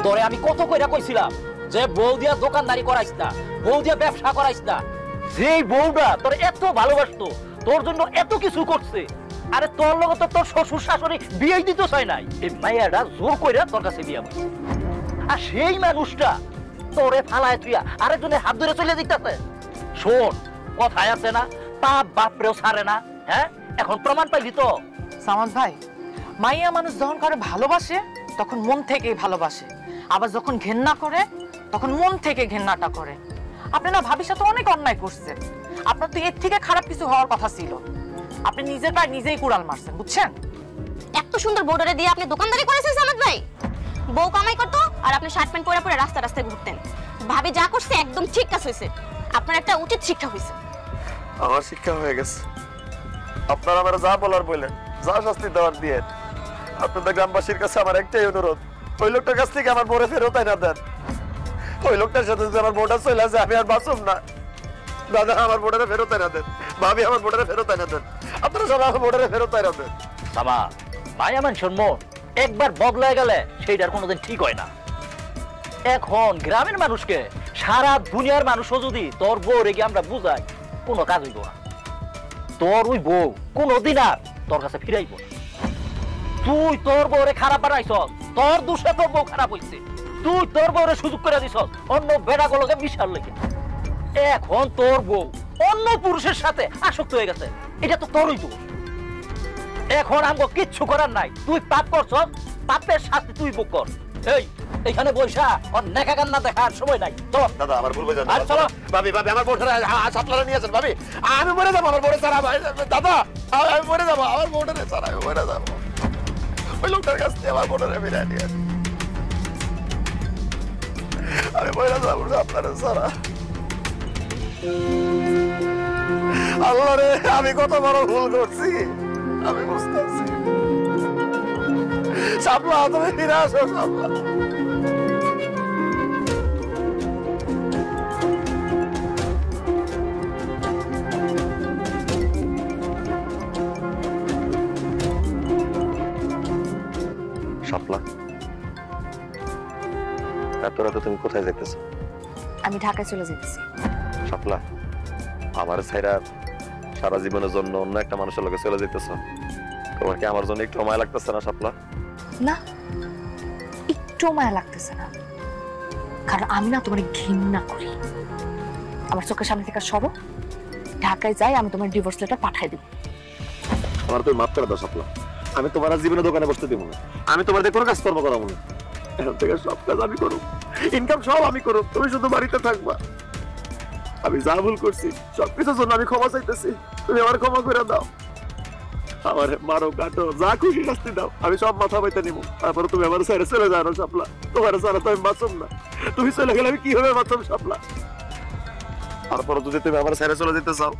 তোরে আমি কত কইরা কইছিলাম যে বউ দিয়া দোকানদারি করাইস না, বউ দিয়া ব্যবসা করাইস না। যেই বউটা তোর এত ভালোবাসতো, তোর জন্য এত কিছু করছে, আরে তোর লগে তো তোর শ্বশুর শাশুড়ি বিয়ে দিতে চাই নাই, এই মাইয়াটা জোর কইরা তোর কাছে বিয়ে করছে। আর সেই মানুষটা তোরে ফালায় তুইয়া আরেকজনের হাত ধরে চলে দিতেছে। শোন, কথায় আছে না, পাপ বাপরেও ছাড়ে না। হ্যাঁ, এখন প্রমাণ পাইলি তো। সামাদ ভাই, মাইয়া মানুষ যখন করে ভালোবাসে তখন মন থেকেই ভালোবাসে, আবার যখন ঘেন্না করে তখন মন থেকে ঘেন্নাটা করে। আপনি না ভাবির সাথে অনেক অন্যায় করছেন, আপনার তো এর থেকে খারাপ কিছু হওয়ার কথা ছিল। আপনি নিজের পায়ে নিজেই কুড়াল মারছেন, বুঝছেন? এত সুন্দর বর্ডারে দিয়ে আপনি দোকানদারি করেছেন সামাদ ভাই। বউ কামাই করতো আর আপনি শার্ট প্যান্ট পরে পরে রাস্তায় ঘুরতেন। ভাবি যা করছে একদম ঠিক কাজ হয়েছে, আপনার একটা উচিত শিক্ষা হয়েছে। আমার শিক্ষা হয়ে গেছে। আপনারা আমার যা বলার বললেন, যা শাস্তি দেওয়ার দিয়ে। আপনাদের গ্রামবাসীর কাছে আমার একটাই অনুরোধ, ওই লোকটার কাছ থেকে আমার বউরে ফেরত না দেন। ওই লোকটার সাথে যদি আমার বউটা চলে আসে আমি আর বাঁচব না। দাদা, আমার বউটারে ফেরত না দেন। ভাবি, আমার বউটারে ফেরত না দেন। আপনারা সবাই আমার বউটারে ফেরত না দেন। বাবা, মায়া মানুষের মন একবার বদলায় গেলে সেইটার কোনোদিন ঠিক হয় না। এখন গ্রামের মানুষকে সারা দুনিয়ার মানুষও যদি তোর বউ রেগে আমরা বুঝাই, কোনো কাজ হইব না। তোর ওই বউ কোনোদিন আর তোর কাছে ফিরাইব না। তুই তোর বউরে খারাপ বানাইছ, তোর দোষে তোর বউ খারাপ হইছে। তুই তোর বউরে সুযোগ করে দিছ অন্য বেড়াগুলোকে বিশাল লেগে। এখন তোর বউ অন্য পুরুষের সাথে আসক্ত হয়ে গেছে, এটা তো তোরই দোষ। এখন আমগো কিচ্ছু করার নাই, তুই পাপ করছ, পাপের শাস্তি তুই ভোগ কর। এই এখানে বৈশা ওর নেকা কান্না দেখার সময় নাই। চলো দাদা, আমার ভুল বুঝেন। আর চলো। ভাবি, ভাবি, আমার বউটারে সাতলারে নিয়ে আসেন। ভাবি, আমি মরে যাবো, আমার বউরে ছাড়া। দাদা, আমি মরে যাবো, আমার বউটারে ছাড়া আমি মরে যাবো। ওই লোকটার কাছ থেকে আমার বউটারে ফিরিয়ে নিয়ে আসেন। আমি মরে যাবো আপনারা ছাড়া। আল্লাহ রে, আমি কত বড় ভুল করছি আমি বুঝতেছি। শাপলা, তুমি ফিরে আসো শাপলা। শাপলা, এত রাতে তুমি কোথায় যেতেছো? আমি ঢাকায় চলে যেতেছি। শাপলা, আমার ছাইরা সারা জীবনের জন্য অন্য একটা মানুষের লোকে চলে যেতেছো, তোমার কি আমার জন্য একটু মায়া লাগতেছে না শাপলা? না, একটু মায়া লাগতেছে না, কারণ আমি না তোমার ঘৃণা করি। আমার চোখের সামনে থেকে সরো, ঢাকায় যাই, আমি তোমার ডিভোর্স লেটার পাঠাই দিব। আমার তুমি মাফ করে দাও শাপলা, আমি তোমার আর জীবনে দোকানে বসতে দিব না। আমি তোমার দিয়ে কোনো কাজকর্ম করাবো না। এখন থেকে সব কাজ আমি করব, ইনকাম সব আমি করব, তুমি শুধু বাড়িতে থাকবা। আমি যা ভুল করছি সবকিছুর জন্য আমি ক্ষমা চাইতেছি, তুমি আমার ক্ষমা করে দাও। আমার মারো কাটো যা খুশি শাস্তি দাও, আমি সব মাথা বইতে নিব। তারপরে তুমি আমার ছেড়ে চলে যাও না শাপলা, তোমার ছাড়া তো আমি বাঁচব না। তুমি চলে গেলে আমি কিভাবে বাঁচব শাপলা? তারপরে যদি তুমি আমার ছেড়ে চলে যেতে চাও,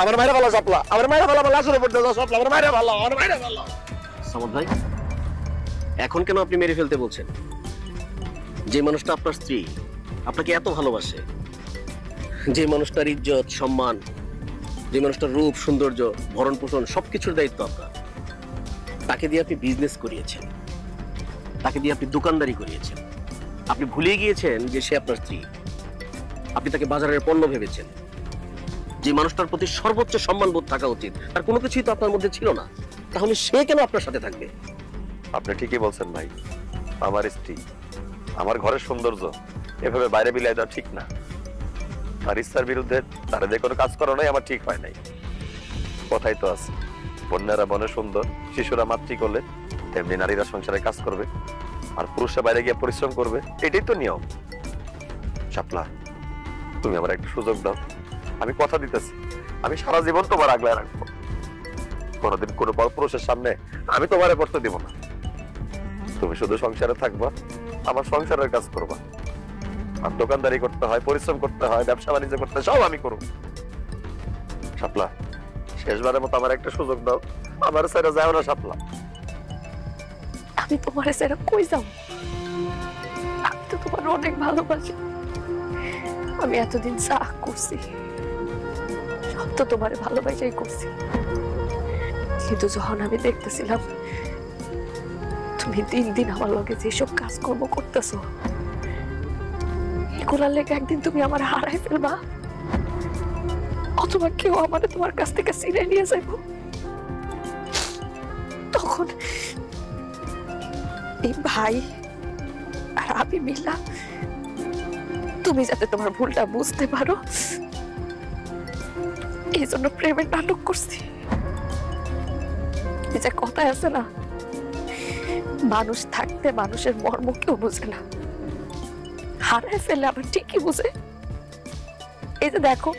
আমার মায়েরা ভালো শাপলা, আমার মায়েরা ভালো, আমার লাশের উপর যাও শাপলা, আমার মায়েরা ভালো, আমার মায়েরা ভালো। সামাদ ভাই, এখন কেন আপনি মেরে ফেলতে বলছেন? যে মানুষটা আপনার স্ত্রী, আপনাকে এত ভালোবাসে, যে মানুষটার ইজ্জত সম্মান, যে মানুষটার রূপ সৌন্দর্য ভরণ পোষণ সবকিছুর দায়িত্ব আপনার, তাকে দিয়ে আপনি বিজনেস করিয়েছেন, তাকে দিয়ে আপনি দোকানদারি করিয়েছেন। আপনি ভুলে গিয়েছেন যে সে আপনার স্ত্রী। আপনি তাকে বাজারের পণ্য ভেবেছেন। যে মানুষটার প্রতি সর্বোচ্চ সম্মানবোধ থাকা উচিত, তার কোনো কিছুই তো আপনার মধ্যে ছিল না, তাহলে সে কেন আপনার সাথে থাকবে? আপনি ঠিকই বলছেন ভাই, আমার স্ত্রী, আমার ঘরের সৌন্দর্য এভাবে বাইরে বিলাই দেওয়া ঠিক না। তার ইচ্ছার বিরুদ্ধে তারা যে কোনো কাজ করানোই আমার ঠিক হয় নাই। কথাই তো আছে, কন্যারা বনে সুন্দর, শিশুরা মাতৃ করলে তেমনি নারীরা সংসারে কাজ করবে, আর পুরুষরা বাইরে গিয়ে পরিশ্রম করবে, এটাই তো নিয়ম। শাপলা, তুমি আমার একটা সুযোগ দাও, আমি কথা দিতেছি, আমি সারা জীবন তোমার আগলায় রাখবো। কোনোদিন কোনো পুরুষের সামনে আমি তোমারে করতে দিব না। তুমি শুধু সংসারে থাকবা, আমার সংসারের কাজ করবা। আর দোকানদারি করতে হয়, পরিশ্রম করতে হয়, ব্যবসা বাণিজ্য করতে হয়, সব আমি করব। শাপলা, শেষবারের মতো আমার একটা সুযোগ দাও, আমার ছেড়ে যাও না শাপলা। আমি তোমার ছেড়ে কই যাব? আমি তো তোমার অনেক ভালোবাসি। আমি এতদিন যা করছি সব তো তোমার ভালোবাসাই করছি, কিন্তু যখন আমি দেখতেছিলাম তুমি দিন দিন আমার লগে যেসব কাজকর্ম করতেছো, এগুলার লেগে একদিন তুমি আমার হারাই ফেলবা, অথবা কেউ আমার তোমার কাছ থেকে ছিনে নিয়ে যাইব, এখন এই ভাই আর আমি মিলা তুমি যাতে তোমার ভুলটা বুঝতে পারো এই জন্য প্রেমের নাটক করছি। এই যে কথায় আছে না, মানুষ থাকতে মানুষের মর্ম কেউ বুঝে না, হারায় ফেলে আবার ঠিকই বুঝে। এই যে দেখো,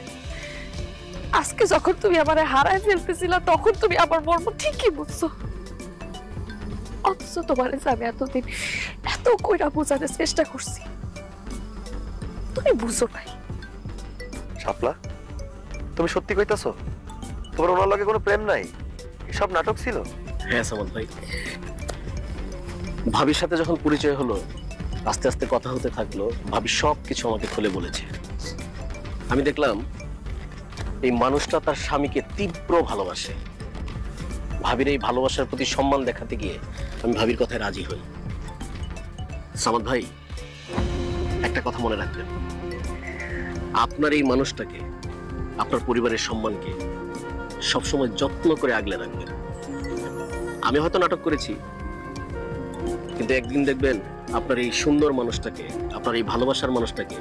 আজকে যখন তুমি আমার হারায় ফেলতেছিল তখন তুমি আমার মর্ম ঠিকই বুঝছো, অথচ তোমার আমি এতদিন এত কইরা বোঝানোর চেষ্টা করছি, তুমি বুঝো নাই। শাপলা, তুমি সত্যি কইতাছো তোমার ওনার লগে কোনো প্রেম নাই, সব নাটক ছিল? হ্যাঁ সামাদ ভাই, ভাবির সাথে যখন পরিচয় হলো, আস্তে আস্তে কথা হতে থাকলো, ভাবি সব কিছু আমাকে খুলে বলেছে। আমি দেখলাম এই মানুষটা তার স্বামীকে তীব্র ভালোবাসে। ভাবির এই ভালোবাসার প্রতি সম্মান দেখাতে গিয়ে আমি ভাবির কথায় রাজি হই। সামাদ ভাই, একটা কথা মনে রাখবেন, আপনার এই মানুষটাকে, আপনার পরিবারের সম্মানকে সবসময় যত্ন করে আগলে রাখবেন। আমি হয়তো নাটক করেছি, কিন্তু একদিন দেখবেন আপনার এই সুন্দর মানুষটাকে, আপনার এই ভালোবাসার মানুষটাকে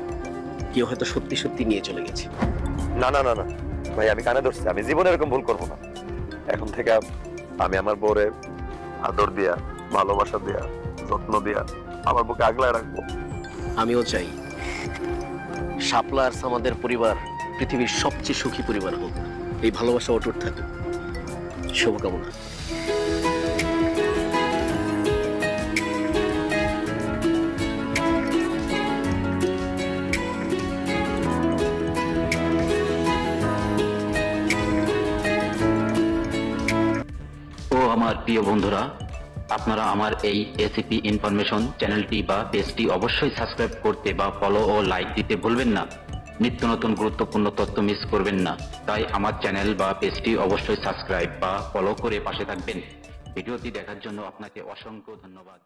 কেউ হয়তো সত্যি সত্যি নিয়ে চলে গেছে। না না না না ভাই, আমি কানে ধরছি, আমি জীবনে এরকম ভুল করবো না। এখন থেকে আমি আমার বউরে আদর দিয়া, ভালোবাসা দিয়া, যত্ন দিয়া আমার বুকে আগলায় রাখবো। আমিও চাই শাপলা আর সামাদের পরিবার পৃথিবীর সবচেয়ে সুখী পরিবার হোক, এই ভালোবাসা অটুট থাকুক। শুভকামনা। আমার প্রিয় বন্ধুরা, আপনারা আমার এই এসিপি ইনফরমেশন চ্যানেলটি বা পেজটি অবশ্যই সাবস্ক্রাইব করতে বা ফলো ও লাইক দিতে ভুলবেন না। নিত্য নতুন গুরুত্বপূর্ণ তথ্য মিস করবেন না, তাই আমার চ্যানেল বা পেজটি অবশ্যই সাবস্ক্রাইব বা ফলো করে পাশে থাকবেন। ভিডিওটি দেখার জন্য আপনাকে অসংখ্য ধন্যবাদ।